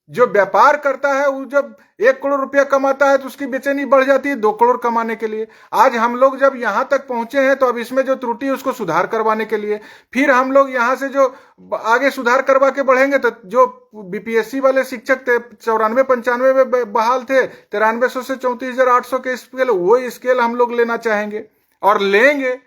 जो व्यापार करता है वो जब 1 करोड़ रुपया कमाता है तो उसकी बेचैनी बढ़ जाती है 2 करोड़ कमाने के लिए। आज हम लोग जब यहां तक पहुंचे हैं तो अब इसमें जो त्रुटि है उसको सुधार करवाने के लिए फिर हम लोग यहां से जो आगे सुधार करवा के बढ़ेंगे। तो जो बीपीएससी वाले शिक्षक थे 94-95 में बहाल थे, 9300 से 34,800 के स्केल, वो स्केल हम लोग लेना चाहेंगे और लेंगे।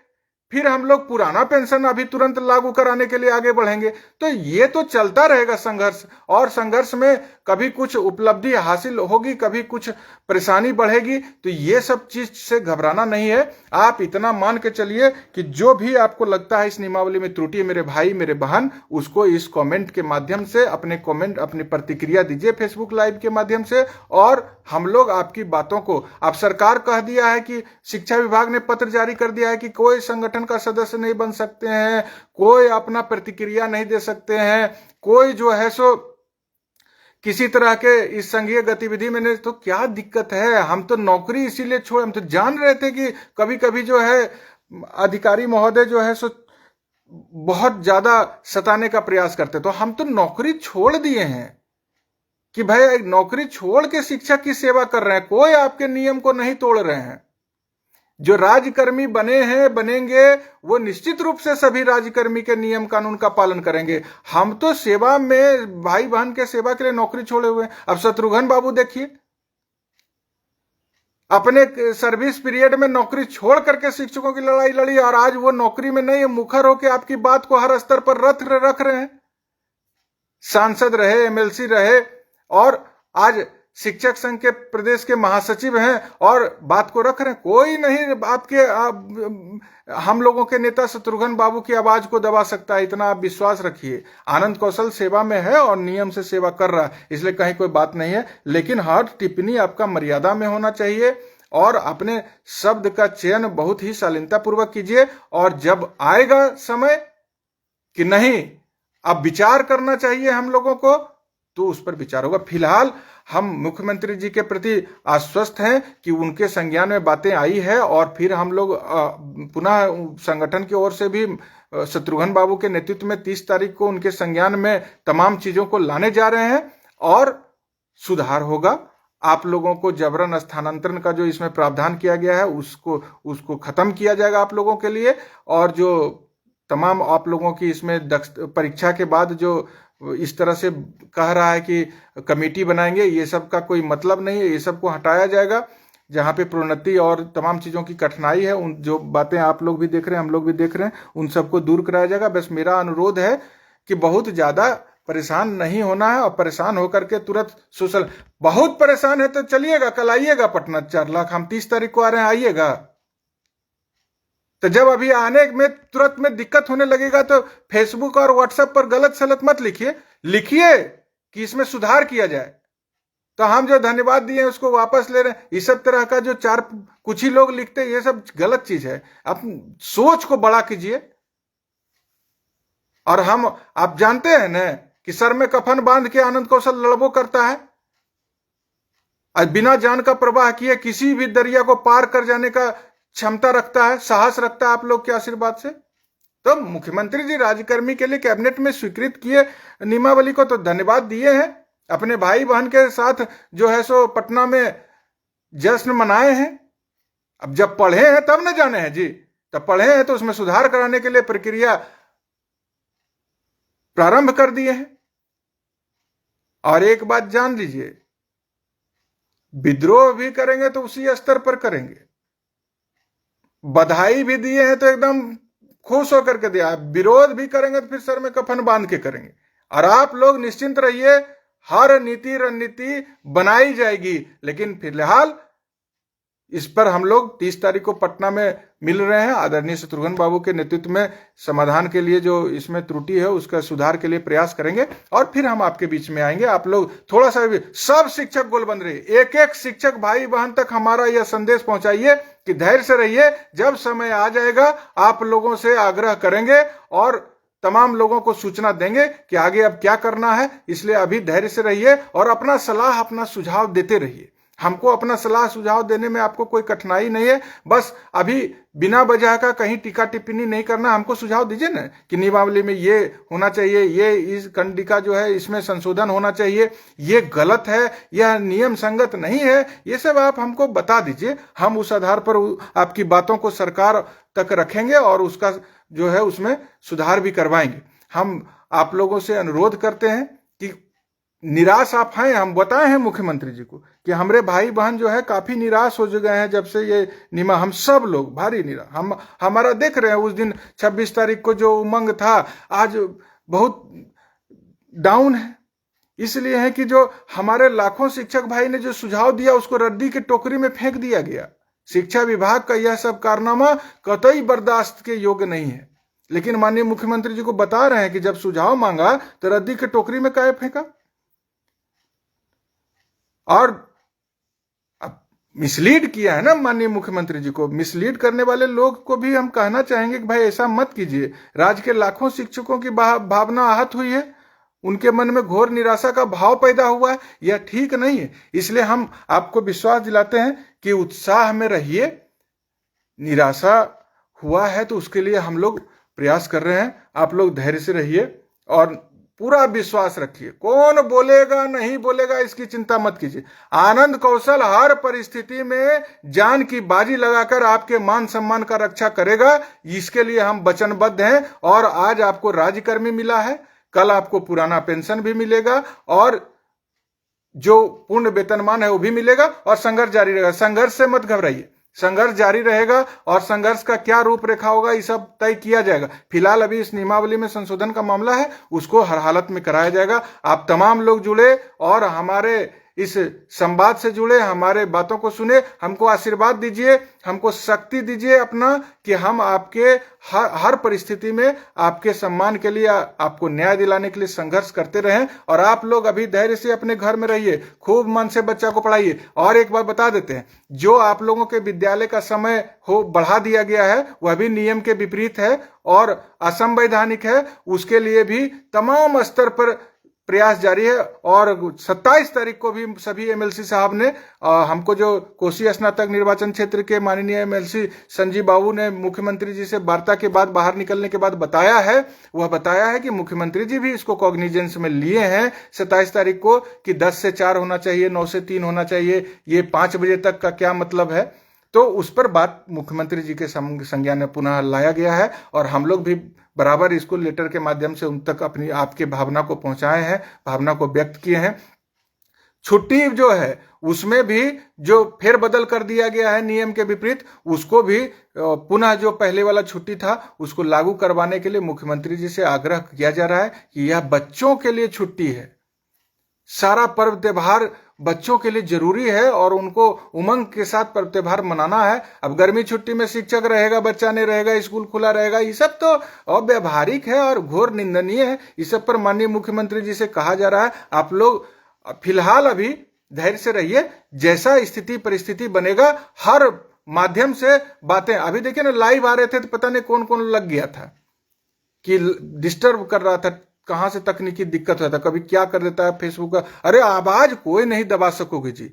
फिर हम लोग पुराना पेंशन अभी तुरंत लागू कराने के लिए आगे बढ़ेंगे। तो ये तो चलता रहेगा संघर्ष, और संघर्ष में कभी कुछ उपलब्धि हासिल होगी, कभी कुछ परेशानी बढ़ेगी। तो ये सब चीज से घबराना नहीं है। आप इतना मान के चलिए कि जो भी आपको लगता है इस नियमावली में त्रुटि है, मेरे भाई मेरे बहन, उसको इस कमेंट के माध्यम से अपने कमेंट अपनी प्रतिक्रिया दीजिए फेसबुक लाइव के माध्यम से। और हम लोग आपकी बातों को, अब सरकार कह दिया है कि शिक्षा विभाग ने पत्र जारी कर दिया है कि कोई संगठन का सदस्य नहीं बन सकते हैं, कोई अपना प्रतिक्रिया नहीं दे सकते हैं, कोई जो है सो किसी तरह के इस संघीय गतिविधि में नहीं। तो क्या दिक्कत है? हम तो नौकरी इसीलिए छोड़े, हम तो जान रहे थे कि कभी कभी जो है अधिकारी महोदय जो है सो बहुत ज्यादा सताने का प्रयास करते, तो हम तो नौकरी छोड़ दिए हैं कि भाई नौकरी छोड़ के शिक्षक की सेवा कर रहे हैं। कोई आपके नियम को नहीं तोड़ रहे हैं। जो राज्यकर्मी बने हैं बनेंगे वो निश्चित रूप से सभी राज्यकर्मी के नियम कानून का पालन करेंगे। हम तो सेवा में भाई बहन के सेवा के लिए नौकरी छोड़े हुए हैं। अब शत्रुघ्न बाबू देखिए, अपने सर्विस पीरियड में नौकरी छोड़ करके शिक्षकों की लड़ाई लड़ी, और आज वो नौकरी में नहीं, मुखर होकर आपकी बात को हर स्तर पर रख रहे हैं। सांसद रहे, एमएलसी रहे, और आज शिक्षक संघ के प्रदेश के महासचिव हैं और बात को रख रहे हैं। कोई नहीं आपके हम लोगों के नेता शत्रुघ्न बाबू की आवाज को दबा सकता है, इतना आप विश्वास रखिए। आनंद कौशल सेवा में है और नियम से सेवा कर रहा है, इसलिए कहीं कोई बात नहीं है। लेकिन हर टिप्पणी आपका मर्यादा में होना चाहिए और अपने शब्द का चयन बहुत ही शालीनता पूर्वक कीजिए। और जब आएगा समय कि नहीं अब विचार करना चाहिए हम लोगों को, तो उस पर विचार होगा। फिलहाल हम मुख्यमंत्री जी के प्रति आश्वस्त हैं कि उनके संज्ञान में बातें आई है, और फिर हम लोग पुनः संगठन की ओर से भी शत्रुघ्न बाबू के नेतृत्व में 30 तारीख को उनके संज्ञान में तमाम चीजों को लाने जा रहे हैं और सुधार होगा। आप लोगों को जबरन स्थानांतरण का जो इसमें प्रावधान किया गया है उसको खत्म किया जाएगा आप लोगों के लिए। और जो तमाम आप लोगों की इसमें परीक्षा के बाद जो इस तरह से कह रहा है कि कमेटी बनाएंगे, ये सब का कोई मतलब नहीं है। ये सब को हटाया जाएगा। जहां पे प्रोन्नति और तमाम चीजों की कठिनाई है, उन जो बातें आप लोग भी देख रहे हैं हम लोग भी देख रहे हैं, उन सबको दूर कराया जाएगा। बस मेरा अनुरोध है कि बहुत ज्यादा परेशान नहीं होना है, और परेशान होकर के तुरंत सोशल, बहुत परेशान है तो चलिएगा, कल आइएगा पटना 4 लाख, हम 30 तारीख को आ रहे हैं, आइएगा। तो जब अभी आने में तुरंत में दिक्कत होने लगेगा तो फेसबुक और व्हाट्सएप पर गलत सलत मत लिखिए कि इसमें सुधार किया जाए। तो हम जो धन्यवाद दिए हैं उसको वापस ले रहे हैं। इस सब तरह का जो कुछ ही लोग लिखते हैं, ये सब गलत चीज है। आप सोच को बड़ा कीजिए। और हम, आप जानते हैं ना कि सर में कफन बांध के आनंद कौशल लड़बो करता है, बिना जान का प्रवाह किए किसी भी दरिया को पार कर जाने का क्षमता रखता है, साहस रखता है आप लोग के आशीर्वाद से। तो मुख्यमंत्री जी राज्यकर्मी के लिए कैबिनेट में स्वीकृत किए नियमावली को तो धन्यवाद दिए हैं। अपने भाई बहन के साथ जो है सो पटना में जश्न मनाए हैं। अब जब पढ़े हैं तब न जाने हैं जी, तब पढ़े हैं तो उसमें सुधार कराने के लिए प्रक्रिया प्रारंभ कर दिए हैं। और एक बात जान लीजिए, विद्रोह भी करेंगे तो उसी स्तर पर करेंगे, बधाई भी दिए हैं तो एकदम खुश होकर के दिया, विरोध भी करेंगे तो फिर सर में कफन बांध के करेंगे। और आप लोग निश्चिंत रहिए, हर नीति रणनीति बनाई जाएगी, लेकिन फिलहाल इस पर हम लोग 30 तारीख को पटना में मिल रहे हैं। आदरणीय शत्रुघ्न बाबू के नेतृत्व में समाधान के लिए जो इसमें त्रुटि है उसका सुधार के लिए प्रयास करेंगे और फिर हम आपके बीच में आएंगे। आप लोग थोड़ा सा भी, सब शिक्षक गोलबंद रहिए, एक एक शिक्षक भाई बहन तक हमारा यह संदेश पहुंचाइए कि धैर्य से रहिए, जब समय आ जाएगा आप लोगों से आग्रह करेंगे और तमाम लोगों को सूचना देंगे कि आगे अब क्या करना है। इसलिए अभी धैर्य से रहिए और अपना सलाह अपना सुझाव देते रहिए। हमको अपना सलाह सुझाव देने में आपको कोई कठिनाई नहीं है, बस अभी बिना वजह का कहीं टीका टिप्पणी नहीं करना, हमको सुझाव दीजिए ना कि नियमावली में ये होना चाहिए, ये इस कंडिका जो है इसमें संशोधन होना चाहिए, ये गलत है, यह नियम संगत नहीं है, ये सब आप हमको बता दीजिए। हम उस आधार पर आपकी बातों को सरकार तक रखेंगे और उसका जो है उसमें सुधार भी करवाएंगे। हम आप लोगों से अनुरोध करते हैं कि निराश आप हैं, हम बताए हैं मुख्यमंत्री जी को कि हमारे भाई बहन जो है काफी निराश हो गए हैं जब से ये नियम, हम सब लोग भारी निराश, हम हमारा देख रहे हैं उस दिन 26 तारीख को जो उमंग था आज बहुत डाउन है। इसलिए है कि जो हमारे लाखों शिक्षक भाई ने जो सुझाव दिया उसको रद्दी की टोकरी में फेंक दिया गया। शिक्षा विभाग का यह सब कारनामा कतई बर्दाश्त के योग्य नहीं है, लेकिन माननीय मुख्यमंत्री जी को बता रहे हैं कि जब सुझाव मांगा तो रद्दी की टोकरी में काहे फेंका। और अब मिसलीड किया है ना माननीय मुख्यमंत्री जी को, मिसलीड करने वाले लोग को भी हम कहना चाहेंगे कि भाई ऐसा मत कीजिए। राज्य के लाखों शिक्षकों की भावना आहत हुई है, उनके मन में घोर निराशा का भाव पैदा हुआ है, यह ठीक नहीं है। इसलिए हम आपको विश्वास दिलाते हैं कि उत्साह में रहिए, निराशा हुआ है तो उसके लिए हम लोग प्रयास कर रहे हैं, आप लोग धैर्य से रहिए और पूरा विश्वास रखिए। कौन बोलेगा नहीं बोलेगा इसकी चिंता मत कीजिए। आनंद कौशल हर परिस्थिति में जान की बाजी लगाकर आपके मान सम्मान का रक्षा करेगा, इसके लिए हम वचनबद्ध हैं। और आज आपको राज्यकर्मी मिला है, कल आपको पुराना पेंशन भी मिलेगा और जो पूर्ण वेतनमान है वो भी मिलेगा और संघर्ष जारी रहेगा। संघर्ष से मत घबराइए, संघर्ष जारी रहेगा और संघर्ष का क्या रूपरेखा होगा ये सब तय किया जाएगा। फिलहाल अभी इस नियमावली में संशोधन का मामला है, उसको हर हालत में कराया जाएगा। आप तमाम लोग जुड़े और हमारे इस संवाद से जुड़े, हमारे बातों को सुने, हमको आशीर्वाद दीजिए, हमको शक्ति दीजिए अपना कि हम आपके हर परिस्थिति में आपके सम्मान के लिए, आपको न्याय दिलाने के लिए संघर्ष करते रहें। और आप लोग अभी धैर्य से अपने घर में रहिए, खूब मन से बच्चा को पढ़ाइए। और एक बार बता देते हैं, जो आप लोगों के विद्यालय का समय हो बढ़ा दिया गया है वह भी नियम के विपरीत है और असंवैधानिक है, उसके लिए भी तमाम स्तर पर प्रयास जारी है। और 27 तारीख को भी सभी एमएलसी साहब ने हमको, जो कोसी स्नातक निर्वाचन क्षेत्र के माननीय एमएलसी संजीव बाबू ने मुख्यमंत्री जी से वार्ता के बाद बाहर निकलने के बाद बताया है, वह बताया है कि मुख्यमंत्री जी भी इसको कॉग्निजेंस में लिए हैं 27 तारीख को कि 10 से 4 होना चाहिए, 9 से 3 होना चाहिए, ये 5 बजे तक का क्या मतलब है। तो उस पर बात मुख्यमंत्री जी के संज्ञान में पुनः लाया गया है और हम लोग भी बराबर इसको लेटर के माध्यम से उन तक अपनी आपके भावना को पहुंचाए हैं, भावना को व्यक्त किए हैं। छुट्टी जो है उसमें भी जो फेरबदल कर दिया गया है नियम के विपरीत, उसको भी पुनः जो पहले वाला छुट्टी था उसको लागू करवाने के लिए मुख्यमंत्री जी से आग्रह किया जा रहा है कि यह बच्चों के लिए छुट्टी है। सारा पर्व त्योहार बच्चों के लिए जरूरी है और उनको उमंग के साथ पर्व त्योहार मनाना है। अब गर्मी छुट्टी में शिक्षक रहेगा, बच्चा नहीं रहेगा, स्कूल खुला रहेगा, ये सब तो अव्यावहारिक है और घोर निंदनीय है। इस सब पर माननीय मुख्यमंत्री जी से कहा जा रहा है आप लोग फिलहाल अभी धैर्य से रहिए, जैसा स्थिति परिस्थिति बनेगा हर माध्यम से बातें। अभी देखिए ना, लाइव आ रहे थे तो पता नहीं कौन कौन लग गया था कि डिस्टर्ब कर रहा था, कहां से तकनीकी दिक्कत होता, कभी क्या कर देता है फेसबुक का। अरे आवाज कोई नहीं दबा सकोगे जी,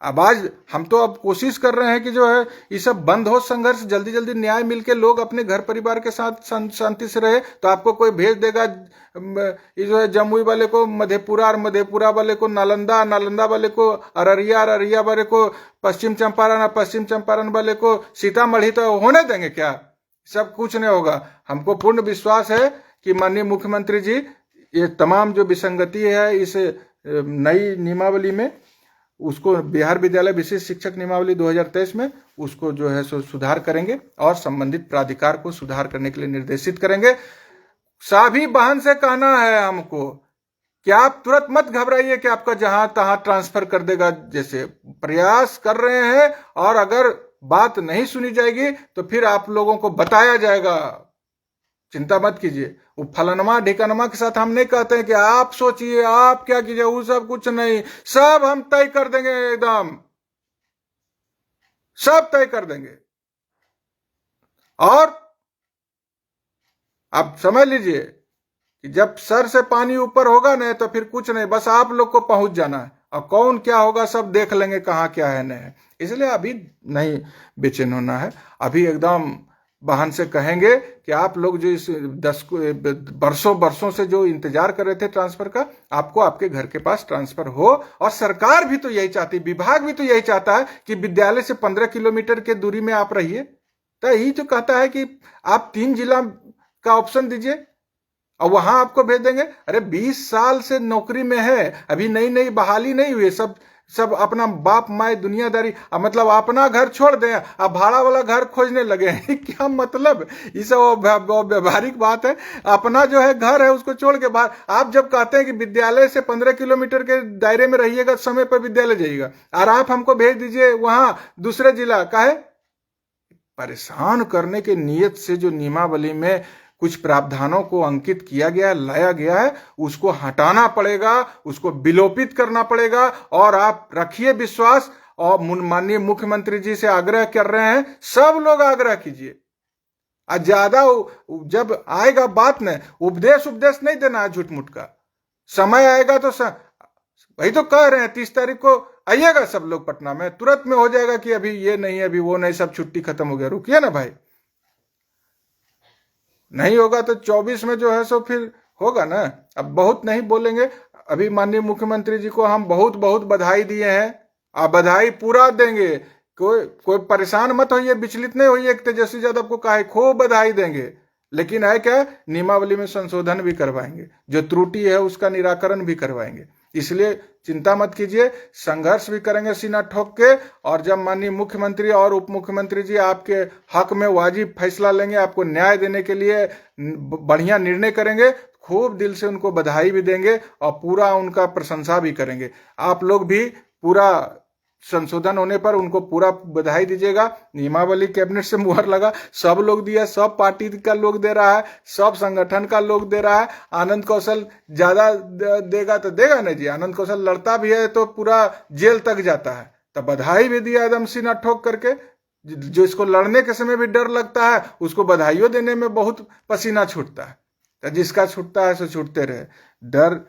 अब आज हम तो अब कोशिश कर रहे हैं कि जो है ये सब बंद हो, संघर्ष, जल्दी जल्दी न्याय मिलके लोग अपने घर परिवार के साथ शांति से रहे। तो आपको कोई भेज देगा ये जो है जमुई वाले को मधेपुरा, और मधेपुरा वाले को नालंदा, नालंदा वाले को अररिया, अररिया वाले को पश्चिम चंपारण, और पश्चिम चंपारण वाले को सीतामढ़ी, तो होने देंगे क्या? सब कुछ नहीं होगा। हमको पूर्ण विश्वास है कि माननीय मुख्यमंत्री जी ये तमाम जो विसंगति है इस नई नियमावली में, उसको बिहार विद्यालय विशेष शिक्षक नियमावली 2023 में उसको जो है सो सुधार करेंगे और संबंधित प्राधिकार को सुधार करने के लिए निर्देशित करेंगे। सभी बहन से कहना है हमको कि आप तुरंत मत घबराइए कि आपका जहां तहां ट्रांसफर कर देगा, जैसे प्रयास कर रहे हैं, और अगर बात नहीं सुनी जाएगी तो फिर आप लोगों को बताया जाएगा। चिंता मत कीजिए। वो फलनमा ढिकनमा के साथ हम नहीं कहते हैं कि आप सोचिए, आप क्या कीजिए, वो सब कुछ नहीं, सब हम तय कर देंगे, एकदम सब तय कर देंगे। और आप समझ लीजिए कि जब सर से पानी ऊपर होगा ना तो फिर कुछ नहीं, बस आप लोग को पहुंच जाना है, और कौन क्या होगा सब देख लेंगे, कहां क्या है नहीं है। इसलिए अभी नहीं बेचैन होना है। अभी एकदम बहन से कहेंगे कि आप लोग जो इस बरसों से जो इंतजार कर रहे थे ट्रांसफर का, आपको आपके घर के पास ट्रांसफर हो। और सरकार भी तो यही चाहती, विभाग भी तो यही चाहता है कि विद्यालय से 15 किलोमीटर के दूरी में आप रहिए। तो यही तो कहता है कि आप 3 जिला का ऑप्शन दीजिए और वहां आपको भेज देंगे। अरे 20 साल से नौकरी में है, अभी नई नई बहाली नहीं हुई, सब अपना बाप माए दुनियादारी, मतलब अपना घर छोड़ दें, अब भाड़ा वाला घर खोजने लगे हैं। क्या मतलब? ये सब व्यवहारिक बात है। अपना जो है घर है उसको छोड़ के बाहर, आप जब कहते हैं कि विद्यालय से 15 किलोमीटर के दायरे में रहिएगा, समय पर विद्यालय जाइएगा, और आप हमको भेज दीजिए वहां दूसरे जिला का है। परेशान करने के नियत से जो नियमावली में कुछ प्रावधानों को अंकित किया गया, लाया गया है, उसको हटाना पड़ेगा, उसको विलोपित करना पड़ेगा। और आप रखिए विश्वास, और माननीय मुख्यमंत्री जी से आग्रह कर रहे हैं, सब लोग आग्रह कीजिए। ज्यादा जब आएगा बात में उपदेश नहीं देना है झूठ-मूठ का। समय आएगा तो वही तो कह रहे हैं 30 तारीख को आइएगा सब लोग पटना में, तुरंत में हो जाएगा कि अभी ये नहीं, अभी वो नहीं, सब छुट्टी खत्म हो गया। रुकिए ना भाई, नहीं होगा तो 24 में जो है सो फिर होगा ना। अब बहुत नहीं बोलेंगे। अभी माननीय मुख्यमंत्री जी को हम बहुत बहुत बधाई दिए हैं, आप बधाई पूरा देंगे। कोई परेशान मत होइए, विचलित नहीं होइए। तेजस्वी यादव को कहा है खूब बधाई देंगे, लेकिन है क्या, नियमावली में संशोधन भी करवाएंगे, जो त्रुटि है उसका निराकरण भी करवाएंगे। इसलिए चिंता मत कीजिए, संघर्ष भी करेंगे सीना ठोक के। और जब माननीय मुख्यमंत्री और उप मुख्यमंत्री जी आपके हक में वाजिब फैसला लेंगे, आपको न्याय देने के लिए बढ़िया निर्णय करेंगे, खूब दिल से उनको बधाई भी देंगे और पूरा उनका प्रशंसा भी करेंगे। आप लोग भी पूरा संशोधन होने पर उनको पूरा बधाई दीजिएगा। नियमावली कैबिनेट से मुहर लगा, सब लोग दिया, सब पार्टी का लोग दे रहा है, सब संगठन का लोग दे रहा है। आनंद कौशल ज्यादा देगा तो देगा ना जी, आनंद कौशल लड़ता भी है तो पूरा जेल तक जाता है, तो बधाई भी दिया एकदम सीना ठोक करके। जो इसको लड़ने के समय भी डर लगता है, उसको बधाइयों देने में बहुत पसीना छूटता है। तो जिसका छूटता है सो छूटते रहे, डर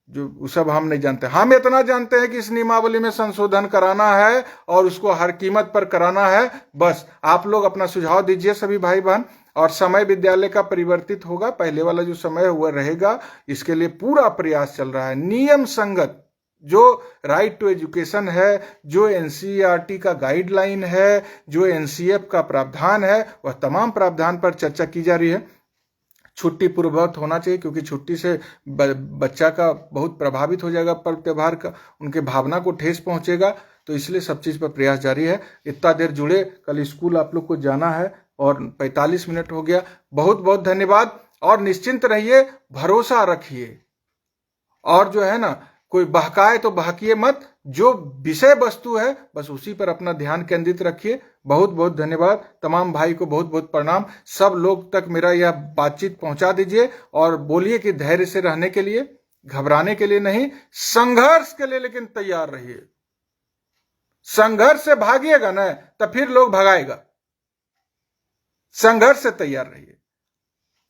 जो सब हम नहीं जानते। हम इतना जानते हैं कि इस नियमावली में संशोधन कराना है और उसको हर कीमत पर कराना है। बस आप लोग अपना सुझाव दीजिए सभी भाई बहन, और समय विद्यालय का परिवर्तित होगा, पहले वाला जो समय हुआ रहेगा। इसके लिए पूरा प्रयास चल रहा है। नियम संगत जो राइट टू एजुकेशन है, जो एनसीईआरटी का गाइडलाइन है, जो एनसीएफ का प्रावधान है, वह तमाम प्रावधान पर चर्चा की जा रही है। छुट्टी पूर्ववत होना चाहिए, क्योंकि छुट्टी से बच्चा का बहुत प्रभावित हो जाएगा, पर्व त्योहार का उनके भावना को ठेस पहुंचेगा। तो इसलिए सब चीज़ पर प्रयास जारी है। इतना देर जुड़े, कल स्कूल आप लोग को जाना है और 45 मिनट हो गया। बहुत बहुत धन्यवाद, और निश्चिंत रहिए, भरोसा रखिए, और जो है ना कोई बहकाए तो बहकिए मत। जो विषय वस्तु है बस उसी पर अपना ध्यान केंद्रित रखिए। बहुत बहुत धन्यवाद। तमाम भाई को बहुत बहुत प्रणाम। सब लोग तक मेरा यह बातचीत पहुंचा दीजिए और बोलिए कि धैर्य से रहने के लिए, घबराने के लिए नहीं, संघर्ष के लिए लेकिन तैयार रहिए। संघर्ष से भागिएगा ना तो फिर लोग भगाएगा। संघर्ष से तैयार रहिए।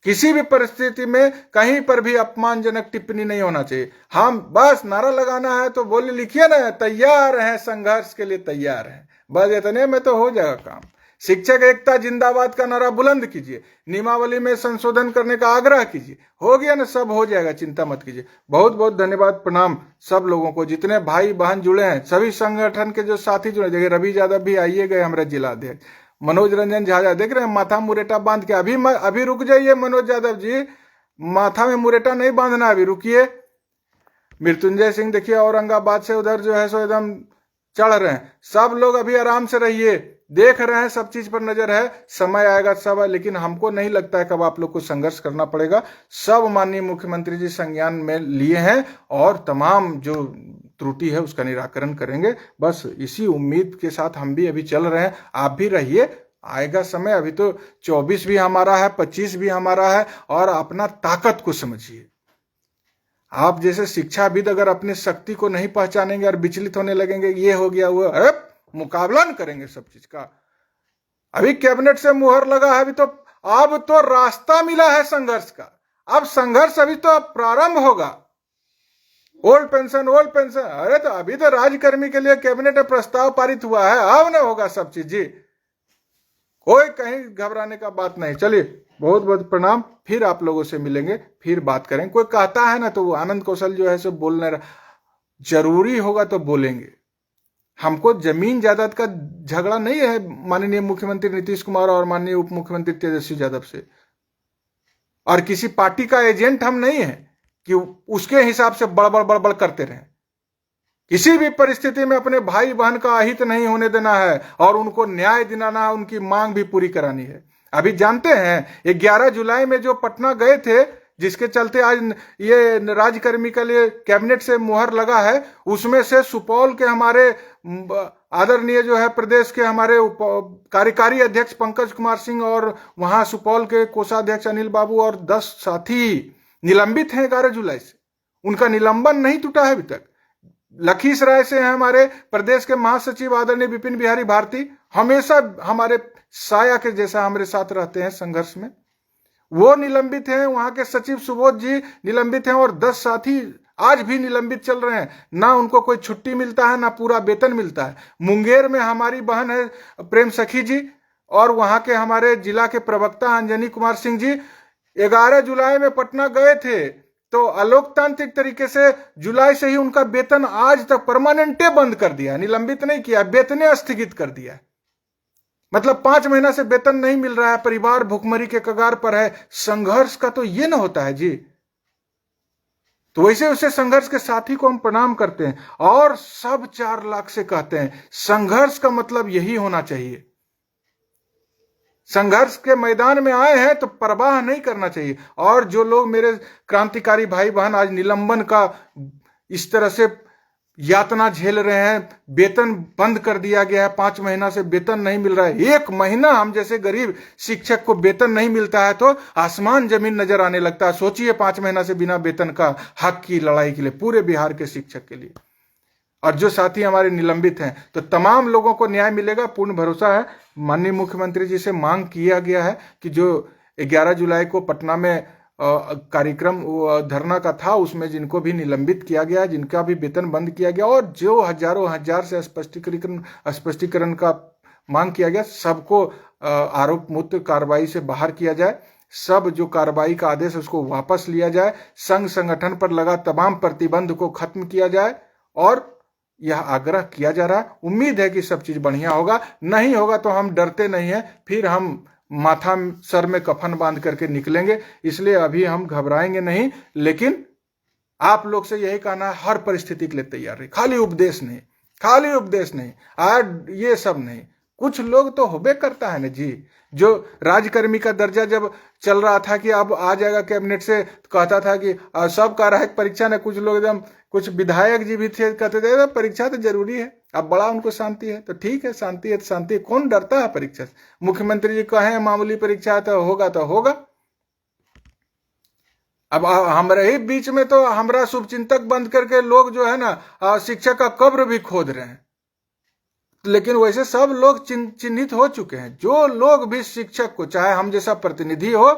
किसी भी परिस्थिति में कहीं पर भी अपमानजनक टिप्पणी नहीं होना चाहिए। हम बस नारा लगाना है तो बोले लिखिए ना, तैयार हैं, संघर्ष के लिए तैयार हैं, बस इतने में तो हो जाएगा काम। शिक्षक एकता जिंदाबाद का नारा बुलंद कीजिए, नियमावली में संशोधन करने का आग्रह कीजिए, हो गया ना, सब हो जाएगा, चिंता मत कीजिए। बहुत बहुत धन्यवाद, प्रणाम सब लोगों को, जितने भाई बहन जुड़े हैं, सभी संगठन के जो साथी जुड़े। देखिए रवि यादव भी आइए गए, हमारे जिला अध्यक्ष मनोज रंजन झा, देख रहे हैं माथा मुरेटा बांध के। अभी रुक जाइए मनोज यादव जी, माथा में मुरेटा नहीं बांधना, अभी रुकिए। मृत्युंजय सिंह देखिए औरंगाबाद से उधर जो है सो एकदम चढ़ रहे हैं। सब लोग अभी आराम से रहिए, देख रहे हैं, सब चीज पर नजर है, समय आएगा सब है, लेकिन हमको नहीं लगता है कब आप लोग को संघर्ष करना पड़ेगा। सब माननीय मुख्यमंत्री जी संज्ञान में लिए हैं और तमाम जो त्रुटि है उसका निराकरण करेंगे। बस इसी उम्मीद के साथ हम भी अभी चल रहे हैं, आप भी रहिए, आएगा समय। अभी तो 24 भी हमारा है, 25 भी हमारा है, और अपना ताकत को समझिए। आप जैसे शिक्षाविद अगर अपनी शक्ति को नहीं पहचानेंगे और विचलित होने लगेंगे, ये हो गया वो, अरे मुकाबला न करेंगे सब चीज का। अभी कैबिनेट से मुहर लगा है, अभी तो अब तो रास्ता मिला है संघर्ष का। अब संघर्ष अभी तो प्रारंभ होगा। ओल्ड पेंशन, अरे तो अभी तो राज्यकर्मी के लिए कैबिनेट में प्रस्ताव पारित हुआ है, अब ना होगा सब चीज जी, कोई कहीं घबराने का बात नहीं। चलिए बहुत बहुत प्रणाम, फिर आप लोगों से मिलेंगे, फिर बात करेंगे। कोई कहता है ना तो वो आनंद कौशल जो है सो बोलने जरूरी होगा तो बोलेंगे। हमको जमीन जायदाद का झगड़ा नहीं है माननीय मुख्यमंत्री नीतीश कुमार और माननीय उप मुख्यमंत्री तेजस्वी यादव से, और किसी पार्टी का एजेंट हम नहीं है कि उसके हिसाब से बड़बड़ करते रहें। किसी भी परिस्थिति में अपने भाई बहन का अहित नहीं होने देना है और उनको न्याय दिलाना है, उनकी मांग भी पूरी करानी है। अभी जानते हैं 11 जुलाई में जो पटना गए थे, जिसके चलते आज ये राज्यकर्मी के लिए कैबिनेट से मुहर लगा है, उसमें से सुपौल के हमारे आदरणीय जो है प्रदेश के हमारे कार्यकारी अध्यक्ष पंकज कुमार सिंह और वहां सुपौल के कोषाध्यक्ष अनिल बाबू और 10 साथी निलंबित हैं 11 जुलाई से। उनका निलंबन नहीं टूटा है अभी तक। लखीसराय से हैं हमारे प्रदेश के महासचिव आदरणीय विपिन बिहारी भारती, हमेशा हमारे साया के जैसा हमारे साथ रहते हैं संघर्ष में, वो निलंबित हैं। वहां के सचिव सुबोध जी निलंबित हैं और 10 साथी आज भी निलंबित चल रहे हैं। ना उनको कोई छुट्टी मिलता है, ना पूरा वेतन मिलता है। मुंगेर में हमारी बहन है प्रेम सखी जी, और वहां के हमारे जिला के प्रवक्ता अंजनी कुमार सिंह जी 11 जुलाई में पटना गए थे, तो अलोकतांत्रिक तरीके से जुलाई से ही उनका वेतन आज तक परमानेंटे बंद कर दिया, निलंबित नहीं किया, वेतने स्थगित कर दिया। मतलब 5 महीना से वेतन नहीं मिल रहा है, परिवार भुखमरी के कगार पर है। संघर्ष का तो ये ना होता है जी। तो वैसे उसे संघर्ष के साथी को हम प्रणाम करते हैं और सब 4 लाख से कहते हैं संघर्ष का मतलब यही होना चाहिए। संघर्ष के मैदान में आए हैं तो परवाह नहीं करना चाहिए। और जो लोग मेरे क्रांतिकारी भाई बहन आज निलंबन का इस तरह से यातना झेल रहे हैं, वेतन बंद कर दिया गया है, 5 महीना से वेतन नहीं मिल रहा है। 1 महीना हम जैसे गरीब शिक्षक को वेतन नहीं मिलता है तो आसमान जमीन नजर आने लगता है। सोचिए 5 महीना से बिना वेतन का हक की लड़ाई के लिए पूरे बिहार के शिक्षक के लिए। और जो साथी हमारे निलंबित हैं तो तमाम लोगों को न्याय मिलेगा, पूर्ण भरोसा है। माननीय मुख्यमंत्री जी से मांग किया गया है कि जो 11 जुलाई को पटना में कार्यक्रम धरना का था, उसमें जिनको भी निलंबित किया गया, जिनका भी वेतन बंद किया गया और जो हजारों हजार से स्पष्टीकरण का मांग किया गया, सबको आरोप मुक्त कार्रवाई से बाहर किया जाए। सब जो कार्रवाई का आदेश है उसको वापस लिया जाए। संघ संगठन पर लगा तमाम प्रतिबंध को खत्म किया जाए और यह आग्रह किया जा रहा है। उम्मीद है कि सब चीज बढ़िया होगा। नहीं होगा तो हम डरते नहीं है, फिर हम माथा सर में कफन बांध करके निकलेंगे। इसलिए अभी हम घबराएंगे नहीं, लेकिन आप लोग से यही कहना है हर परिस्थिति के लिए तैयार रहे। खाली उपदेश नहीं, आज ये सब नहीं। कुछ लोग तो होबे करता है ना जी, जो राजकर्मी का दर्जा जब चल रहा था कि अब आ जाएगा कैबिनेट से, तो कहता था कि सब कह रहा है परीक्षा ने, कुछ लोग एकदम, कुछ विधायक जी भी थे कहते थे परीक्षा तो जरूरी है। अब बड़ा उनको शांति है तो ठीक है, शांति है तो शांति है। कौन डरता है परीक्षा से? मुख्यमंत्री जी कहे मामूली परीक्षा है तो होगा। अब हमारे ही बीच में तो हमारा शुभचिंतक बंद करके लोग जो है ना शिक्षक का कब्र भी खोद रहे हैं। लेकिन वैसे सब लोग चिन्हित हो चुके हैं। जो लोग भी शिक्षक को, चाहे हम जैसा प्रतिनिधि हो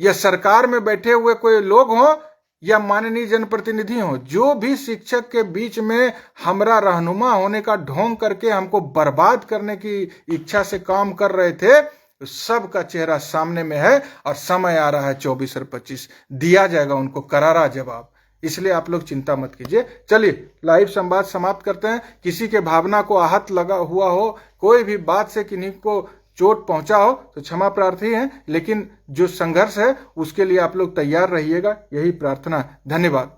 या सरकार में बैठे हुए कोई लोग हों या माननीय जनप्रतिनिधि हों, जो भी शिक्षक के बीच में हमरा रहनुमा होने का ढोंग करके हमको बर्बाद करने की इच्छा से काम कर रहे थे, सबका चेहरा सामने में है और समय आ रहा है 24 और 25, दिया जाएगा उनको करारा जवाब। इसलिए आप लोग चिंता मत कीजिए। चलिए लाइव संवाद समाप्त करते हैं। किसी के भावना को आहत लगा हुआ हो, कोई भी बात से किन्हीं को चोट पहुंचा हो तो क्षमा प्रार्थी हैं, लेकिन जो संघर्ष है उसके लिए आप लोग तैयार रहिएगा, यही प्रार्थना। धन्यवाद।